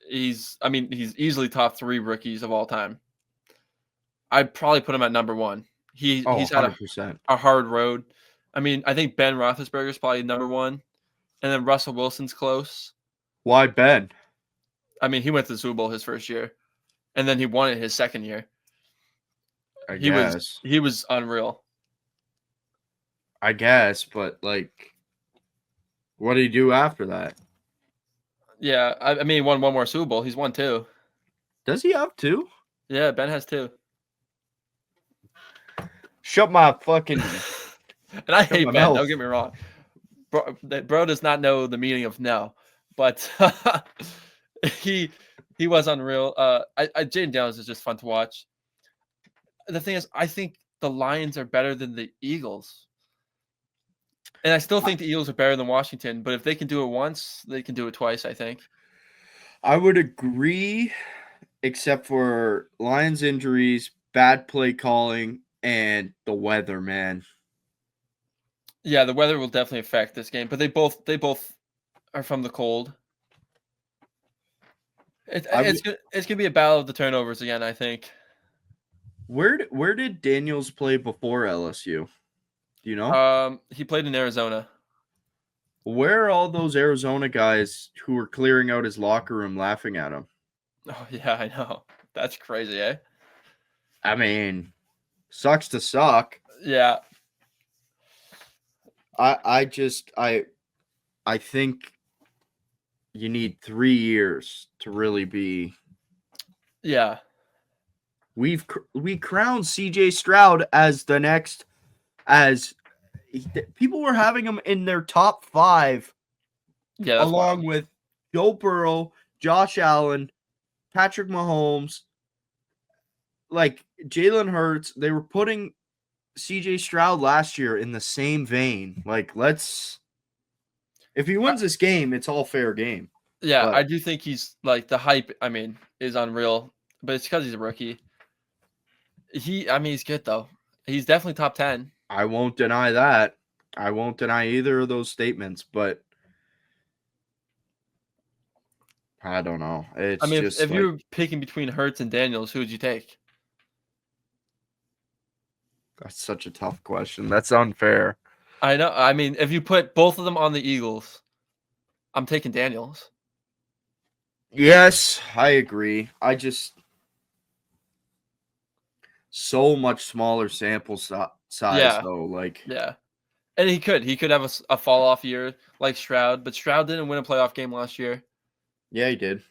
he's easily top 3 rookies of all time. I'd probably put him at number 1. He's had 100%. a hard road. I mean, I think Ben Roethlisberger is probably number 1, and then Russell Wilson's close. Why Ben? I mean, he went to the Super Bowl his first year, and then he won it his second year. I guess. He was unreal. I guess, but like, what did he do after that? Yeah, I mean, he won one more Super Bowl. He's won 2. Does he have 2? Yeah, Ben has 2. Shut my fucking. And I hate my Ben. mouth. Don't get me wrong. Bro does not know the meaning of no, but he was unreal. Jaden Daniels is just fun to watch. The thing is, I think the Lions are better than the Eagles, and I still think the Eagles are better than Washington. But if they can do it once, they can do it twice. I think. I would agree, except for Lions injuries, bad play calling, and the weather, man. Yeah, the weather will definitely affect this game, but they both are from the cold. It's gonna be a battle of the turnovers again, I think. Where did Daniels play before LSU? Do you know? He played in Arizona. Where are all those Arizona guys who were clearing out his locker room laughing at him? Oh yeah, I know. That's crazy, eh? I mean, sucks to suck. Yeah. I think you need 3 years to really be. Yeah. We crowned CJ Stroud as the next, as people were having him in their top 5, Yeah, that's along wild. with Joe Burrow, Josh Allen, Patrick Mahomes, like Jalen Hurts. They were putting CJ Stroud last year in the same vein. Like, if he wins this game, it's all fair game. Yeah, But I do think he's like the hype, I mean, is unreal, but it's because he's a rookie. He's good though. He's definitely top 10. I won't deny that. I won't deny either of those statements, but I don't know. It's I mean, just if like, you're picking between Hurts and Daniels, who would you take? that's such a tough question. That's unfair. I know. I mean, if you put both of them on the Eagles, I'm taking Daniels. Yes, I agree. I just so much smaller sample size Yeah. though. Like, Yeah. And he could have a fall off year like Stroud, but Stroud didn't win a playoff game last year. yeah, he did.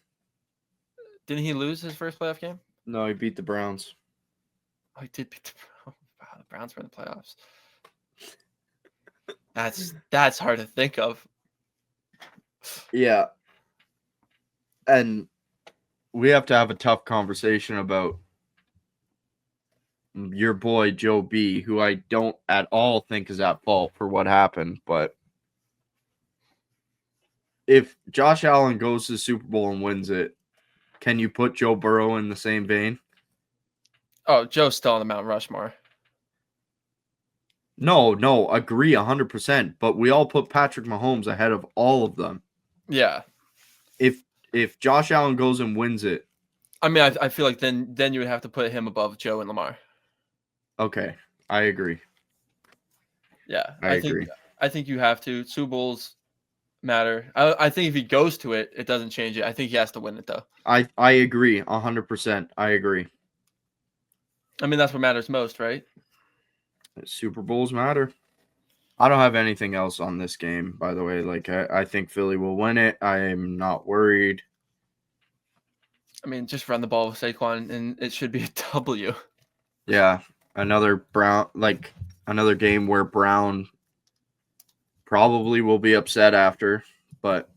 Didn't he lose his first playoff game? No, he beat the Browns. Oh, he did beat the Browns. Wow, the Browns were in the playoffs. That's hard to think of. Yeah. And we have to have a tough conversation about your boy Joe B, who I don't at all think is at fault for what happened. But if Josh Allen goes to the Super Bowl and wins it, can you put Joe Burrow in the same vein? Oh, Joe's still on the Mount Rushmore. No, agree 100%. But we all put Patrick Mahomes ahead of all of them. Yeah. If Josh Allen goes and wins it, I mean, I feel like then you would have to put him above Joe and Lamar. okay, I agree. Yeah, I agree. I think you have to. Super Bowls matter. I think if he goes to it, it doesn't change it. I think he has to win it though. I agree 100%. I agree. I mean, that's what matters most, right? Super Bowls matter. I don't have anything else on this game, by the way. Like, I think Philly will win it. I am not worried. I mean, just run the ball with Saquon, and it should be a W. Yeah, another game where Brown probably will be upset after, but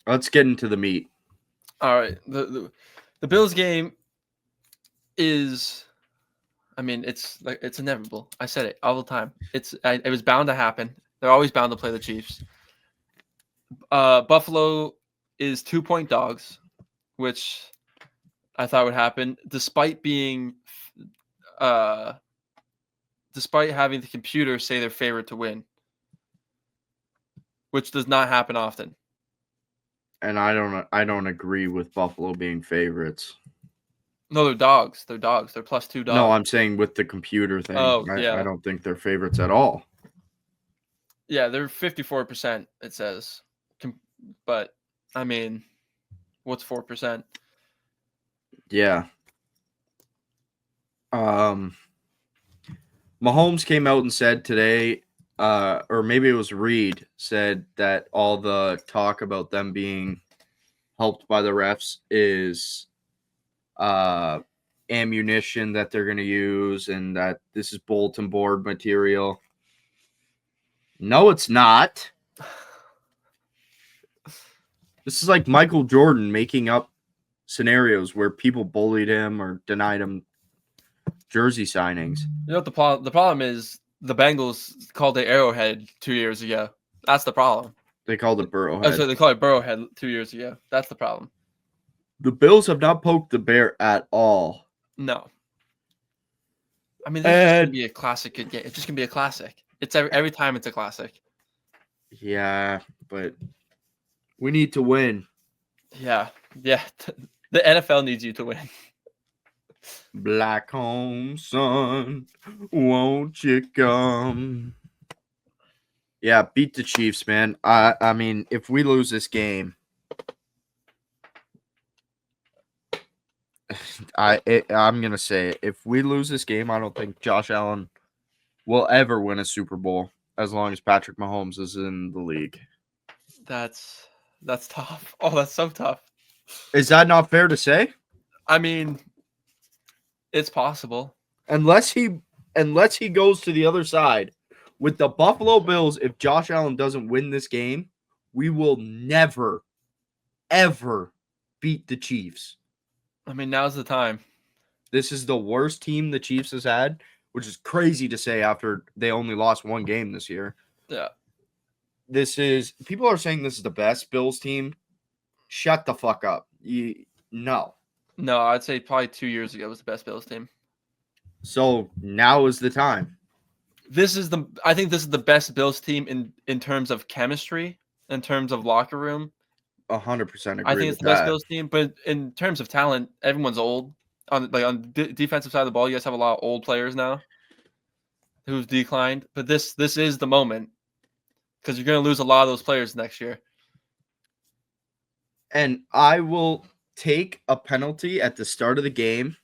let's get into the meat. All right, the Bills game is, I mean, it's inevitable. I said it all the time. It was bound to happen. They're always bound to play the Chiefs. Buffalo is 2-point dogs, which I thought would happen, despite having the computer say they're favored to win, which does not happen often. And I don't agree with Buffalo being favorites. No, they're dogs. They're dogs. They're +2 dogs. No, I'm saying with the computer thing. Oh, yeah. I don't think they're favorites at all. Yeah, they're 54%, it says. But, I mean, what's 4%? Yeah. Mahomes came out and said today, or maybe it was Reed, said that all the talk about them being helped by the refs is ammunition that they're going to use and that this is bulletin board material. No, it's not. This is like Michael Jordan making up scenarios where people bullied him or denied him jersey signings. You know what the problem is? The Bengals called it Arrowhead 2 years ago. That's the problem. They called it Oh, Burrowhead. so they called it Burrowhead 2 years ago. That's the problem. The Bills have not poked the bear at all. No. I mean, this is going to be a classic good game. It's just going to be a classic. It's every time it's a classic. Yeah, but we need to win. Yeah. Yeah. The NFL needs you to win. Black home sun, won't you come? Yeah, beat the Chiefs, man. I mean, if we lose this game, I'm gonna say it. If we lose this game, I don't think Josh Allen will ever win a Super Bowl as long as Patrick Mahomes is in the league. That's tough. Oh, that's so tough. Is that not fair to say? I mean, it's possible. Unless he goes to the other side with the Buffalo Bills, if Josh Allen doesn't win this game, we will never, ever beat the Chiefs. I mean, now's the time. This is the worst team the Chiefs has had, which is crazy to say after they only lost one game this year. Yeah. People are saying this is the best Bills team. Shut the fuck up. No, I'd say probably 2 years ago was the best Bills team. So now is the time. I think this is the best Bills team in terms of chemistry, in terms of locker room. 100% agree. I think it's the best Bills team, but in terms of talent, everyone's old. On defensive side of the ball, you guys have a lot of old players now who've declined. But this is the moment because you're going to lose a lot of those players next year. And I will take a penalty at the start of the game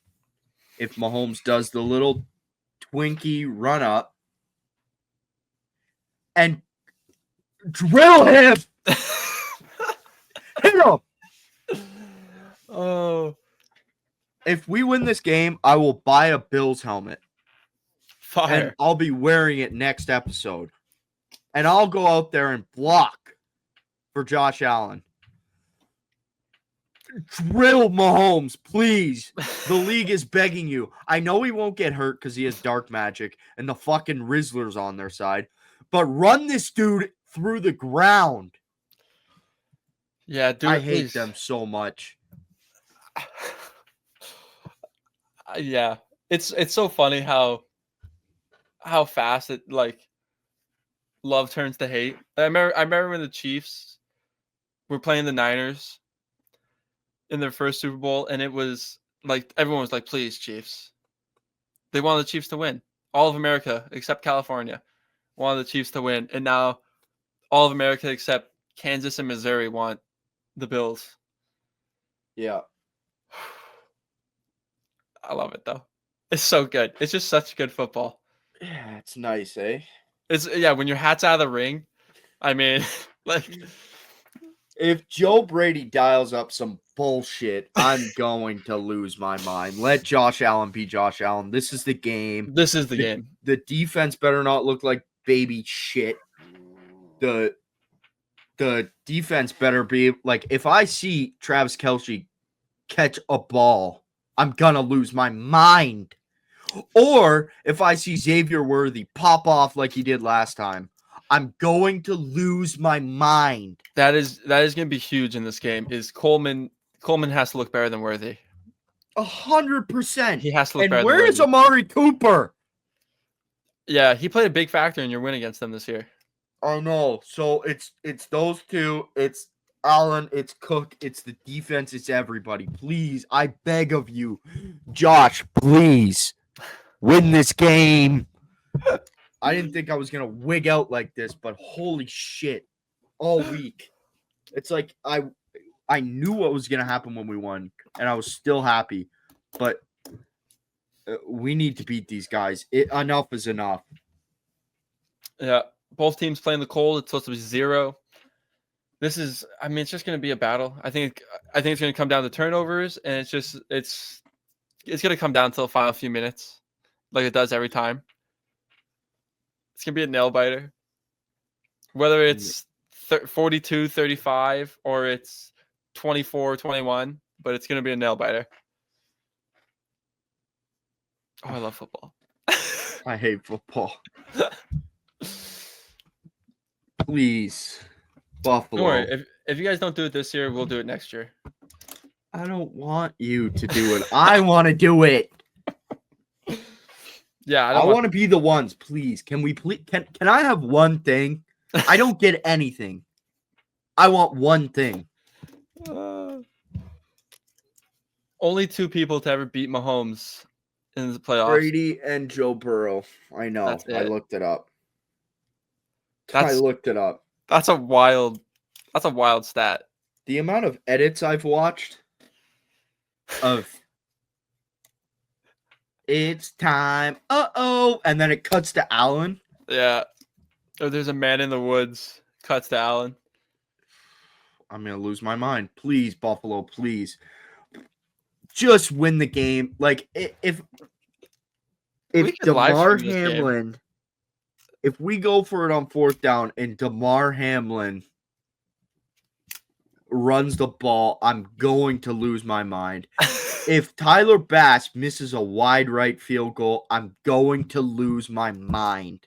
if Mahomes does the little Twinkie run up and drill him. Hit him. Oh. If we win this game, I will buy a Bills helmet. Fire. And I'll be wearing it next episode. And I'll go out there and block for Josh Allen. Drill Mahomes, please. The league is begging you. I know he won't get hurt because he has dark magic and the fucking Rizzlers on their side. But run this dude through the ground. Yeah, dude. I hate them so much. Yeah. It's so funny how fast it love turns to hate. I remember when the Chiefs were playing the Niners in their first Super Bowl, and it was like everyone was like, please, Chiefs. They wanted the Chiefs to win. All of America, except California, wanted the Chiefs to win. And now all of America except Kansas and Missouri want the Bills. Yeah. I love it though. It's so good. It's just such good football. Yeah, it's nice, eh? It's when your hat's out of the ring. I mean, like If Joe Brady dials up some bullshit, I'm going to lose my mind. Let Josh Allen be Josh Allen. This is the game. this is the game. The defense better not look like baby shit. The defense better be like, if I see Travis Kelce catch a ball, I'm gonna lose my mind. Or if I see Xavier Worthy pop off like he did last time, I'm going to lose my mind. That is going to be huge in this game. Is Coleman has to look better than Worthy. 100%. He has to look And better where than is Worthy. Amari Cooper? Yeah, he played a big factor in your win against them this year. I know. So it's those two. It's Allen. It's Cook. It's the defense. It's everybody. Please, I beg of you, Josh. Please win this game. I didn't think I was gonna wig out like this, but holy shit! All week, it's like I knew what was gonna happen when we won, and I was still happy. But we need to beat these guys. Enough is enough. Yeah, both teams playing the cold. It's supposed to be 0. This is, I mean, it's just going to be a battle. I think it's going to come down to turnovers, and it's going to come down to the final few minutes, like it does every time. It's going to be a nail biter, whether it's 42-35 or it's 24-21, but it's going to be a nail biter. Oh, I love football. I hate football. Please, Buffalo. Don't worry. If you guys don't do it this year, we'll do it next year. I don't want you to do it. I want to do it. Yeah, I want to be the ones. Please, can we please? Can I have one thing? I don't get anything. I want one thing. Only 2 people to ever beat Mahomes in the playoffs. Brady and Joe Burrow. I know. That's I it. looked it up. That's- I looked it up. That's a wild stat. The amount of edits I've watched of it's time. And then it cuts to Allen. Yeah. Or there's a man in the woods. Cuts to Allen. I'm gonna lose my mind. Please, Buffalo, please. Just win the game. Like if We could live DeMar stream this game. Hamlin, if we go for it on 4th down and DeMar Hamlin runs the ball, I'm going to lose my mind. If Tyler Bass misses a wide right field goal, I'm going to lose my mind.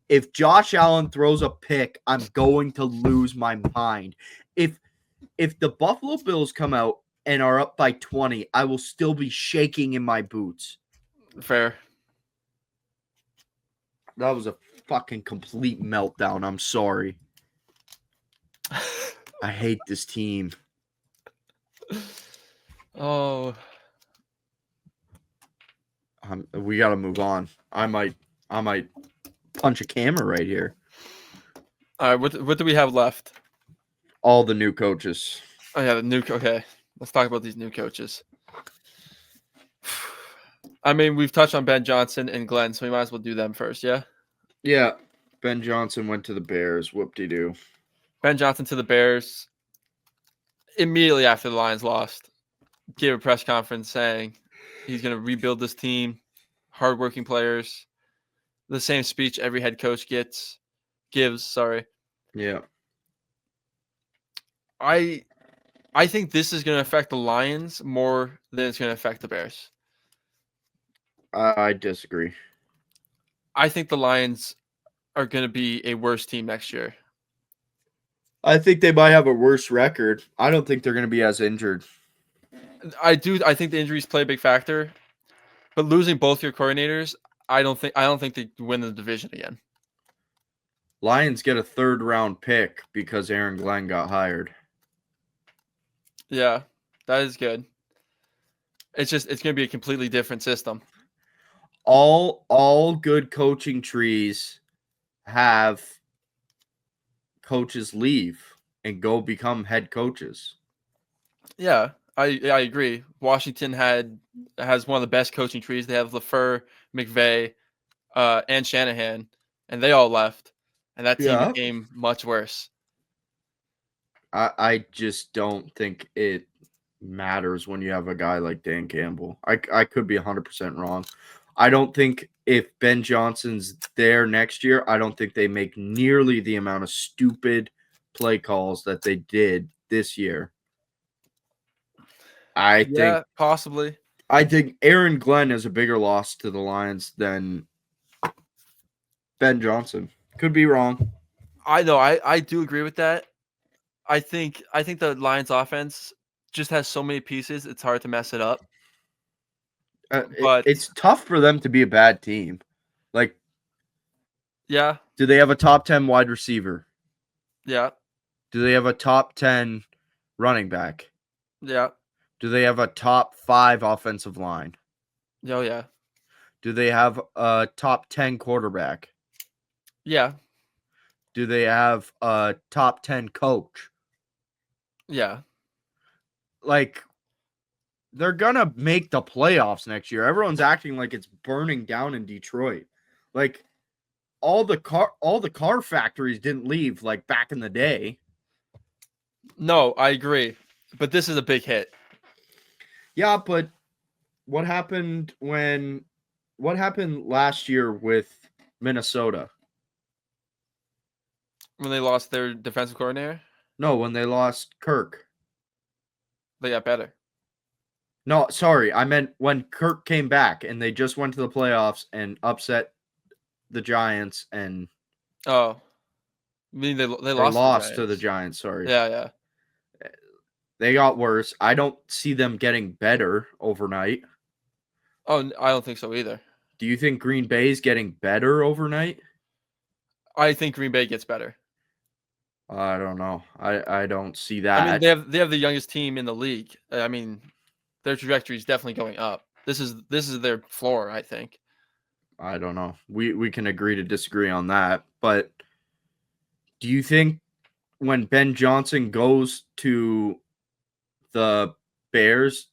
If Josh Allen throws a pick, I'm going to lose my mind. If the Buffalo Bills come out and are up by 20, I will still be shaking in my boots. Fair. That was a fucking complete meltdown. I'm sorry. I hate this team. Oh. We got to move on. I might punch a camera right here. All right, what do we have left? All the new coaches. Oh yeah, okay. Let's talk about these new coaches. I mean, we've touched on Ben Johnson and Glenn, so we might as well do them first, yeah? Yeah. Ben Johnson went to the Bears. Whoop-de-doo. Ben Johnson to the Bears immediately after the Lions lost. Gave a press conference saying he's going to rebuild this team, hardworking players. The same speech every head coach gives. Yeah. I think this is going to affect the Lions more than it's going to affect the Bears. I disagree. I think the Lions are going to be a worse team next year. I think they might have a worse record. I don't think they're going to be as injured. I think the injuries play a big factor, but losing both your coordinators, I don't think they win the division again. Lions get a 3rd round pick because Aaron Glenn got hired. Yeah, that is good. It's going to be a completely different system. All good coaching trees have coaches leave and go become head coaches. Yeah, I agree. Washington has one of the best coaching trees. They have LaFleur, McVay, and Shanahan, and they all left, and that team Yeah. became much worse. I just don't think it matters when you have a guy like Dan Campbell. I could be 100% wrong. I don't think if Ben Johnson's there next year, I don't think they make nearly the amount of stupid play calls that they did this year. Yeah, possibly. I think Aaron Glenn is a bigger loss to the Lions than Ben Johnson. Could be wrong. I know. I do agree with that. I think the Lions offense just has so many pieces. It's hard to mess it up. But It's tough for them to be a bad team. Like, yeah, do they have a top 10 wide receiver? yeah, Do they have a top 10 running back? yeah, Do they have a top 5 offensive line? oh yeah, Do they have a top 10 quarterback? yeah, Do they have a top 10 coach? yeah. Like, they're gonna make the playoffs next year. Everyone's acting like it's burning down in Detroit. Like, all the car factories didn't leave like back in the day. No, I agree. But this is a big hit. Yeah, but what happened last year with Minnesota? When they lost their defensive coordinator, No, when they lost Kirk. they got better. No, sorry, I meant when Kirk came back and they just went to the playoffs and upset the Giants and Oh, I mean they or lost, lost to the Giants, sorry. Yeah, yeah. They got worse. I don't see them getting better overnight. Oh, I don't think so either. Do you think Green Bay's getting better overnight? I think Green Bay gets better. I don't know. I don't see that. I mean, they have the youngest team in the league. I mean, their trajectory is definitely going up. This is their floor, I think. I don't know. We can agree to disagree on that. But do you think when Ben Johnson goes to the Bears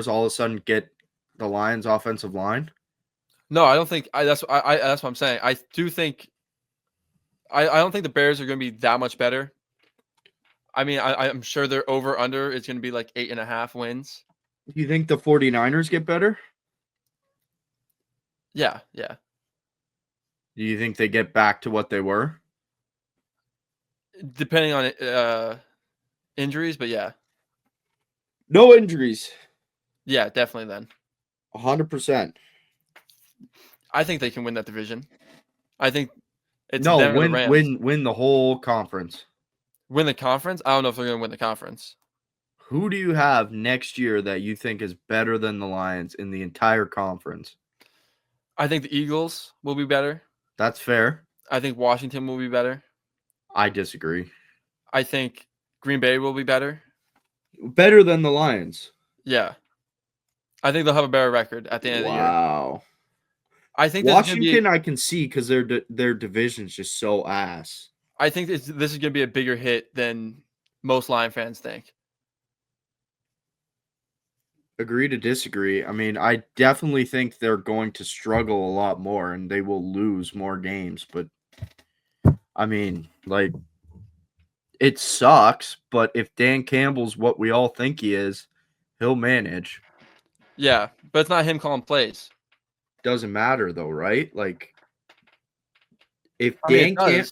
all of a sudden get the Lions offensive line? No, I don't think that's what I'm saying. I do think I don't think the Bears are going to be that much better. I mean, I'm sure their over under is going to be like 8.5 wins. Do you think the 49ers get better? Yeah, yeah. Do you think they get back to what they were? Depending on injuries, but yeah, No injuries. yeah, definitely. Then 100%. I think they can win that division. I think it's No, them or the Rams. win the whole conference. Win the conference. I don't know if they're going to win the conference. Who do you have next year that you think is better than the Lions in the entire conference? I think the Eagles will be better. That's fair. I think Washington will be better. I disagree. I think Green Bay will be better. Better than the Lions. Yeah. I think they'll have a better record at the end of the year. Wow. I think Washington I can see because their division's just so ass. I think this is going to be a bigger hit than most Lion fans think. Agree to disagree. I mean, I definitely think they're going to struggle a lot more and they will lose more games. But, I mean, like, it sucks. But if Dan Campbell's what we all think he is, he'll manage. Yeah, but it's not him calling plays. Doesn't matter, though, right? Like, if Dan Campbell...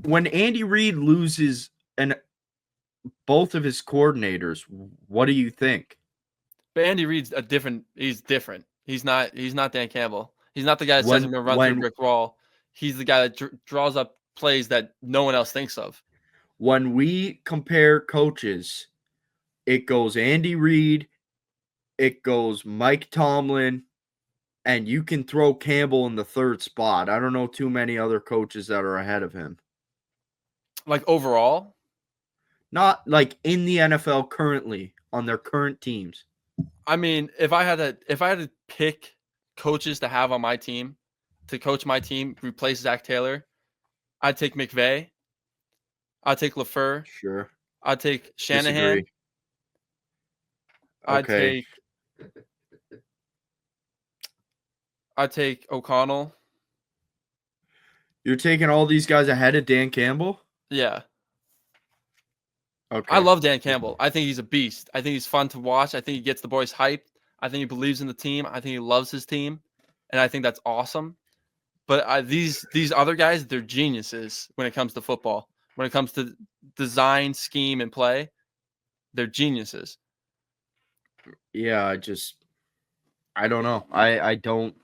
When Andy Reid loses both of his coordinators, what do you think? But Andy Reid's he's different. He's not Dan Campbell. He's not the guy that says I'm going to run through a brick wall. He's the guy that draws up plays that no one else thinks of. When we compare coaches, it goes Andy Reid, it goes Mike Tomlin, and you can throw Campbell in the third spot. I don't know too many other coaches that are ahead of him. Like overall? Not like in the NFL currently on their current teams. I mean, if I had to pick coaches to have on my team, to coach my team, replace Zach Taylor, I'd take McVay. I'd take LaFleur. Sure. I'd take Shanahan. Disagree. I'd Okay. take O'Connell. You're taking all these guys ahead of Dan Campbell? Yeah. Okay. I love Dan Campbell. I think he's a beast. I think he's fun to watch. I think he gets the boys hyped. I think he believes in the team. I think he loves his team, and I think that's awesome. But these other guys, they're geniuses when it comes to football. When it comes to design, scheme, and play, they're geniuses. Yeah, I don't know. I don't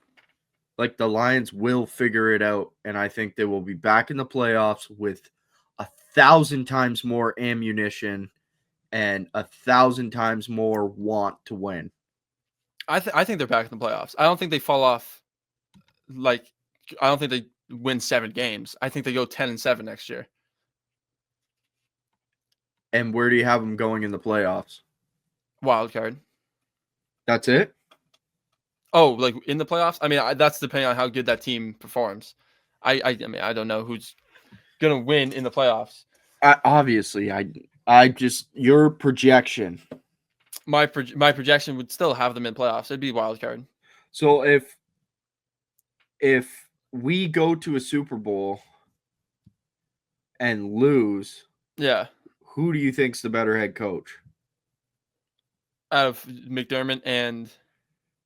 like the Lions will figure it out, and I think they will be back in the playoffs with 1,000 times more ammunition and 1,000 times more want to win. I think they're back in the playoffs. I don't think they fall off. Like, I don't think they win 7 games. I think they go 10-7 next year. And where do you have them going in the playoffs? Wild card. That's it? Oh, like in the playoffs? I mean, that's depending on how good that team performs. I mean, I don't know who's gonna win in the playoffs. Obviously, I just your projection. My projection would still have them in playoffs. It'd be wild card. So if we go to a Super Bowl and lose, Yeah, who do you think's the better head coach? out of McDermott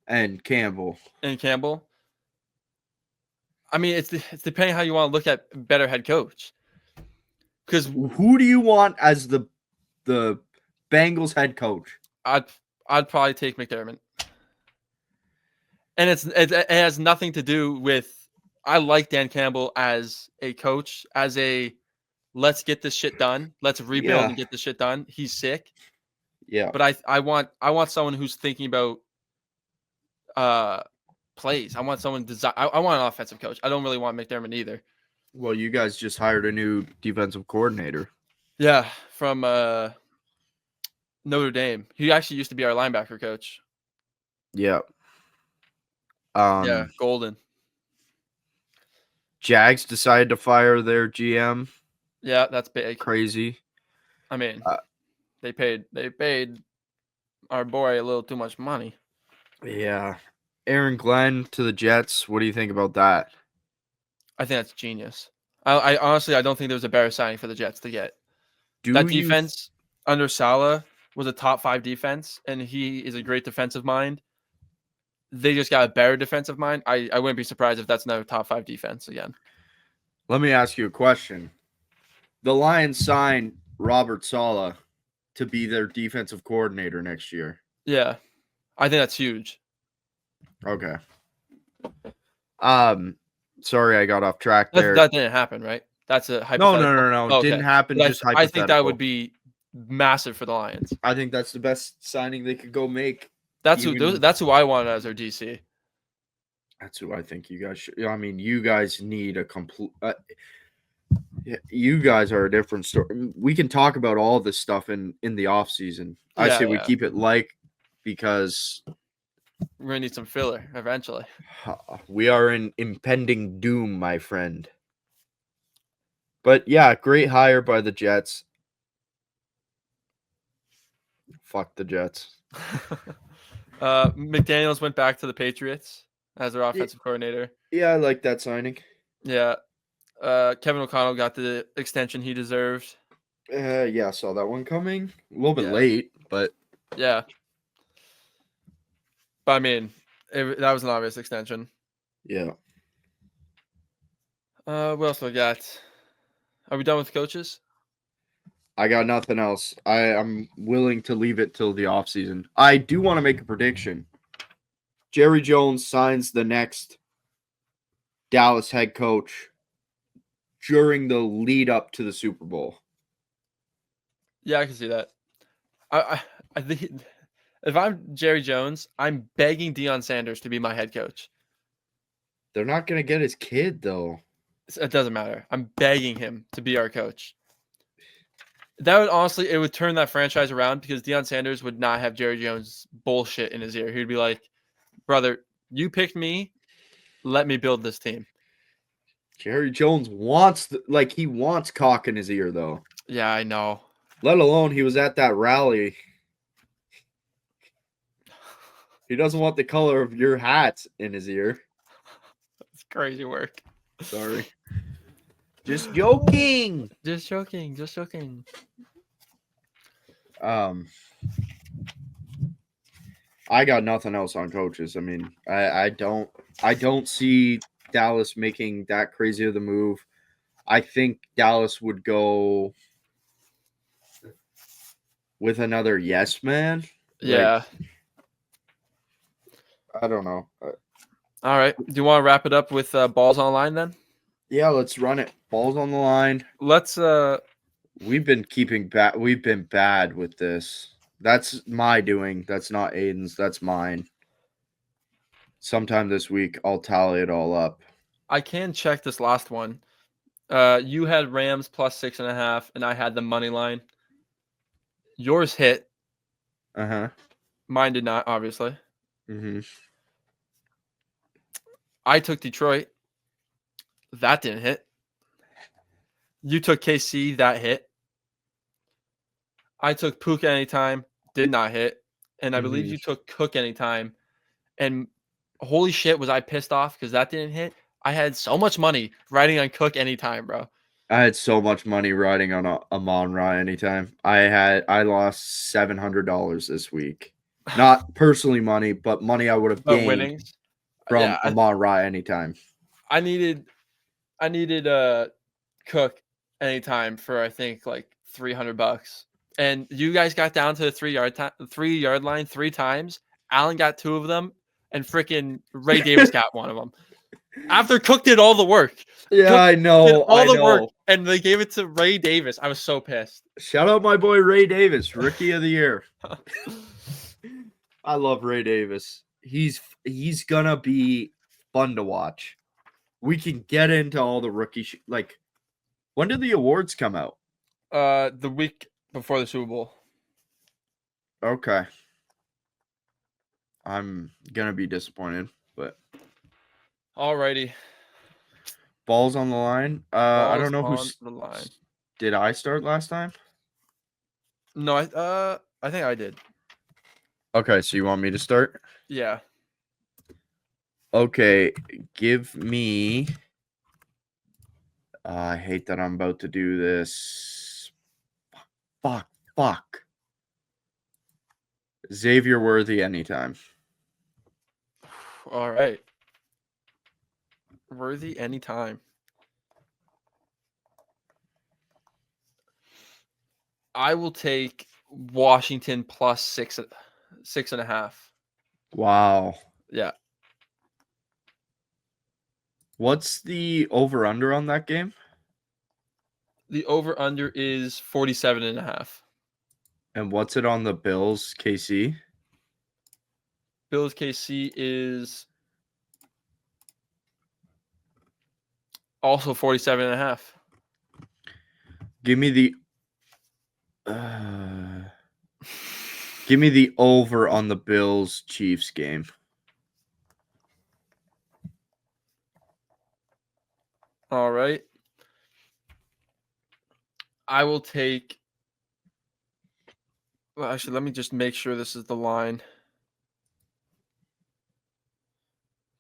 and Campbell. Campbell. I mean, it's depending how you want to look at better head coach. Because Who do you want as the Bengals head coach? I'd probably take McDermott. And it has nothing to do with. I like Dan Campbell as a coach, as a let's get this shit done, let's rebuild and get this shit done. He's sick, Yeah. but I want someone who's thinking about plays. I want someone design. I want an offensive coach. I don't really want McDermott either. Well, you guys just hired a new defensive coordinator. Yeah, from Notre Dame. He actually used to be our linebacker coach. Yeah. Yeah, Golden. Jags decided to fire their GM. Yeah, that's big. Crazy. I mean, they paid our boy a little too much money. Yeah. Aaron Glenn to the Jets. What do you think about that? I think that's genius. I honestly I don't think there was a better signing for the Jets to get. Do That you defense under Saleh was a top 5 defense, and he is a great defensive mind. They just got a better defensive mind. I wouldn't be surprised if that's another top 5 defense again. Let me ask you a question. The Lions signed Robert Saleh to be their defensive coordinator next year. Yeah, I think that's huge. Okay. Sorry, I got off track there. That didn't happen, right? That's a hypothetical. No. Oh, okay. Didn't happen. But Just I hypothetical. think that would be massive for the Lions. I think that's the best signing they could go make. That's Even- that's who I wanted as our DC. That's who I think you guys should. I mean, you guys need a complete. You guys are a different story. We can talk about all this stuff in the off season. I Yeah, say we yeah. keep it light because We're gonna need some filler eventually. we are in impending doom, my friend. But yeah, great hire by the Jets. Fuck the Jets. McDaniels went back to the Patriots as their offensive coordinator. Yeah, I like that signing. Yeah. Kevin O'Connell got the extension he deserved. Yeah, I saw that one coming. A little bit Yeah. late, but Yeah. But I mean, that was an obvious extension. yeah. What else do we got? Are we done with coaches? I got nothing else. I'm willing to leave it till the offseason. I do want to make a prediction. Jerry Jones signs the next Dallas head coach during the lead up to the Super Bowl. Yeah, I can see that. I think if I'm Jerry Jones, I'm begging Deion Sanders to be my head coach. They're not going to get his kid, though. It doesn't matter. I'm begging him to be our coach. That would honestly, it would turn that franchise around because Deion Sanders would not have Jerry Jones bullshit in his ear. He'd be like, brother, you picked me. Let me build this team. Jerry Jones wants, he wants cock in his ear, though. Yeah, I know. Let alone he was at that rally. He doesn't want the color of your hat in his ear. It's crazy work. Sorry. Just joking. Just joking. Just joking. I got nothing else on coaches. I mean, I don't see Dallas making that crazy of the move. I think Dallas would go with another yes man. Yeah. I don't know. All right. Do you want to wrap it up with balls online then? Yeah, let's run it. Balls on the line. Let's We've been We've been bad with this. That's my doing. That's not Aiden's. That's mine. Sometime this week, I'll tally it all up. I can check this last one. You had Rams plus 6.5, and I had the money line. Yours hit. Uh-huh. Mine did not, obviously. Mm-hmm. I took Detroit. That didn't hit. You took KC. That hit. I took Puka anytime. Did not hit. And I believe Mhm. you took Cook anytime. And holy shit, was I pissed off because that didn't hit. I had so much money riding on Cook anytime, bro. I had so much money riding on a Amon Ra anytime. I lost $700 this week. Not personally money, but money I would have But gained winnings. from Yeah, Amon Ra anytime. I needed Cook anytime for I think like $300. And you guys got down to the 3 yard line 3 times. Allen got 2 of them, and freaking Ray Davis got 1 of them. After Cook did all the work. Yeah, Cook I did know. all I the know. work, and they gave it to Ray Davis. I was so pissed. Shout out my boy Ray Davis, Rookie of the Year. I love Ray Davis. He's gonna be fun to watch. We can get into all the rookie like. When did the awards come out? The week before the Super Bowl. Okay. I'm gonna be disappointed, but Alrighty. balls on the line. I Balls don't know on the line. Did I start last time? No, I think I did. Okay, so you want me to start? Yeah. Okay, give me. I hate that I'm about to do this. Fuck. Xavier Worthy anytime. All right. Worthy anytime. I will take Washington plus 6.5. Wow. Yeah. What's the over under on that game? The over under is 47.5. And what's it on the Bills KC? Bills KC is also 47.5. Give me the over on the Bills Chiefs game. All right. I will take. Well, actually, let me just make sure this is the line.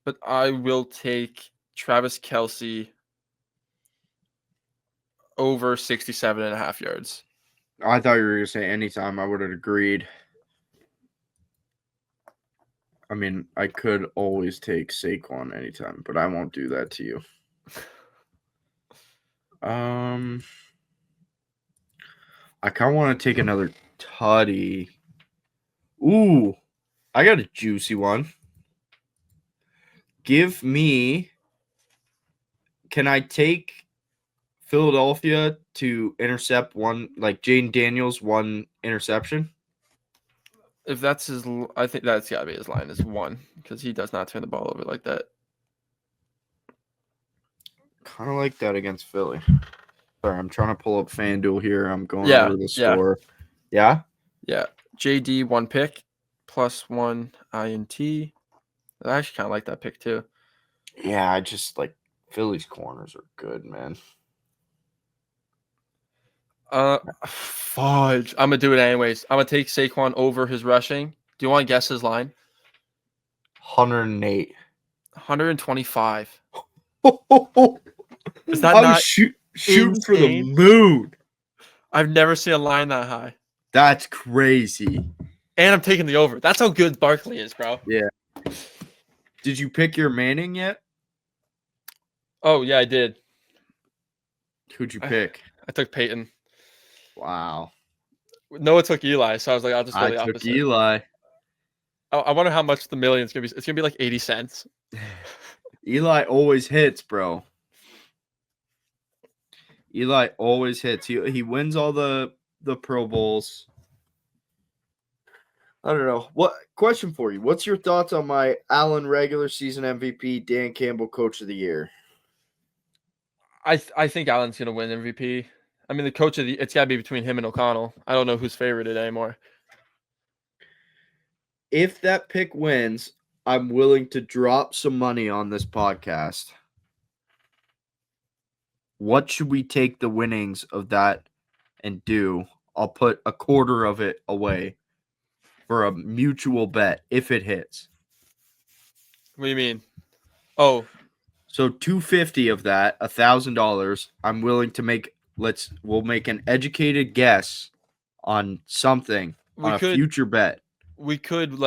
But I will take Travis Kelce over 67.5 yards. I thought you were going to say anytime. I would have agreed. I mean, I could always take Saquon anytime, but I won't do that to you. I kind of want to take another tutty. Ooh, I got a juicy one. Give me. Can I take Philadelphia to intercept one, like Jane Daniels, one interception? If that's his, I think that's got to be his line is 1 because he does not turn the ball over like that. Kind of like that against Philly. Sorry, I'm trying to pull up FanDuel here. I'm going over the Yeah. score. Yeah? Yeah. JD 1 pick plus 1 INT. I actually kind of like that pick too. Yeah, I just like Philly's corners are good, man. Fudge. I'm gonna do it anyways. I'm gonna take Saquon over his rushing. Do you want to guess his line? 108. 125. I Is that was not shooting for the insane? moon. I've never seen a line that high. That's crazy. And I'm taking the over. That's how good Barkley is, bro. Yeah. Did you pick your Manning yet? Oh yeah, I did. Who'd you pick? I took Peyton. Wow. Noah took Eli, so I was like, I'll just go I the took opposite. Eli. I wonder how much the million's gonna be. It's gonna be like 80 cents. Eli always hits, bro. Eli always hits. He wins all the Pro Bowls. I don't know. What question for you? What's your thoughts on my Allen regular season MVP, Dan Campbell Coach of the Year? I think Allen's gonna win MVP. I mean, the coach of the it's gotta be between him and O'Connell. I don't know who's favorited anymore. If that pick wins, I'm willing to drop some money on this podcast. What should we take the winnings of that and do? I'll put a quarter of it away for a mutual bet if it hits. What do you mean? Oh, So $250 of that, $1,000, I'm willing to make. We'll make an educated guess on something on a future bet. we could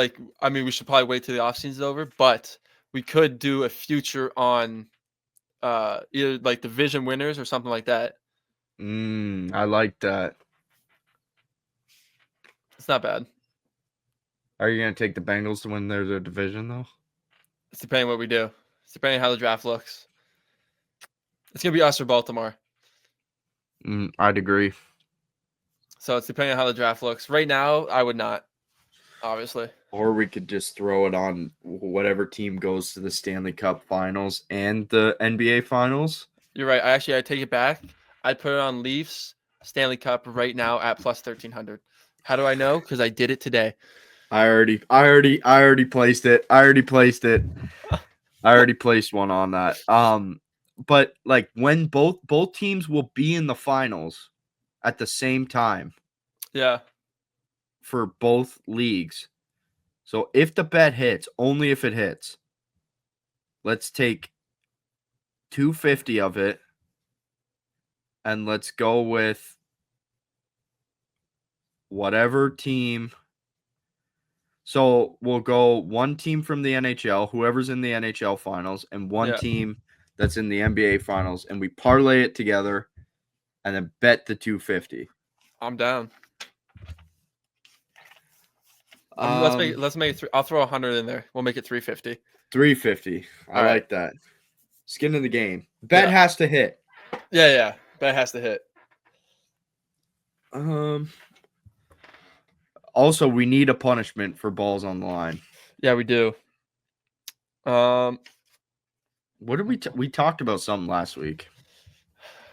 I mean, we should probably wait till the off season's over, but we could do a future on either like division winners or something like that. I like that. It's not bad. Are you gonna take the Bengals to win their division though? It's depending what we do. It's depending how the draft looks. It's gonna be us or Baltimore. I'd agree. So it's depending on how the draft looks. Right now, I would not, obviously. Or we could just throw it on whatever team goes to the Stanley Cup Finals and the NBA Finals. You're right. I take it back. I'd put it on Leafs Stanley Cup right now at plus 1,300. How do I know? Because I did it today. I already placed it. I already placed one on that. But like when both teams will be in the finals at the same time. Yeah. For both leagues. So if the bet hits, only if it hits, let's take $250 of it and let's go with whatever team. So we'll go one team from the NHL, whoever's in the NHL finals, and one team that's in the NBA finals, and we parlay it together and then bet the $250. I'm down. Let's make it. I'll throw 100 in there. We'll make it 350. 350. I like that. Skin of the game. Bet Yeah. has to hit. Yeah. Bet has to hit. Also, we need a punishment for balls on the line. Yeah, we do. What did we talked about something last week?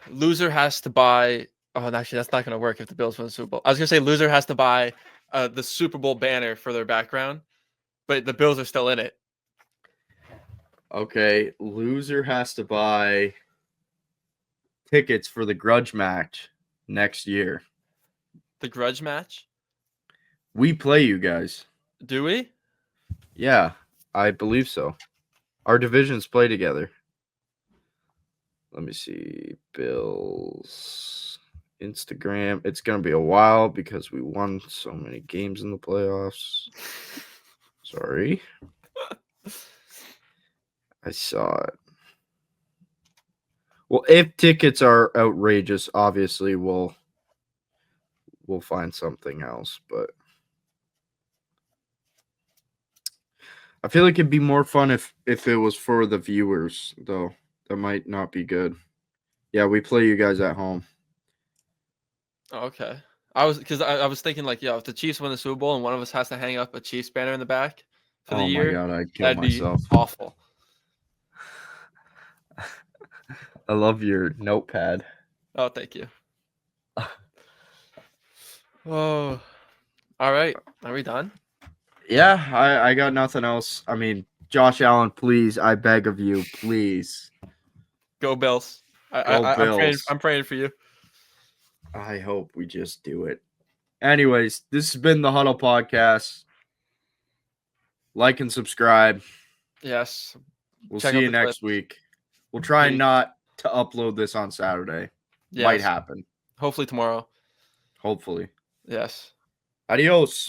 Loser has to buy. Oh, actually, that's not going to work if the Bills win the Super Bowl. I was going to say loser has to buy the Super Bowl banner for their background, but the Bills are still in it. Okay, loser has to buy tickets for the grudge match next year. The grudge match? We play you guys. Do we? Yeah, I believe so. Our divisions play together. Let me see. Bills Instagram. It's going to be a while because we won so many games in the playoffs. Sorry. I saw it. Well, if tickets are outrageous, obviously we'll find something else, but I feel like it'd be more fun if it was for the viewers, though. That might not be good. Yeah, we play you guys at home. Oh, okay. I was thinking if the Chiefs win the Super Bowl and one of us has to hang up a Chiefs banner in the back for the year, oh my God, I'd kill myself. Be awful. I love your notepad. Oh, thank you. Oh, all right. Are we done? Yeah, I got nothing else. I mean, Josh Allen, please, I beg of you, please. Go Bills. Go Bills. I'm praying for you. I hope we just do it. Anyways, this has been the Huddle Podcast. Like and subscribe. Yes. We'll Check see out you the next clips. week. We'll try Peace. not to upload this on Saturday. Yes. Might happen. Hopefully tomorrow. Hopefully. Yes. Adios.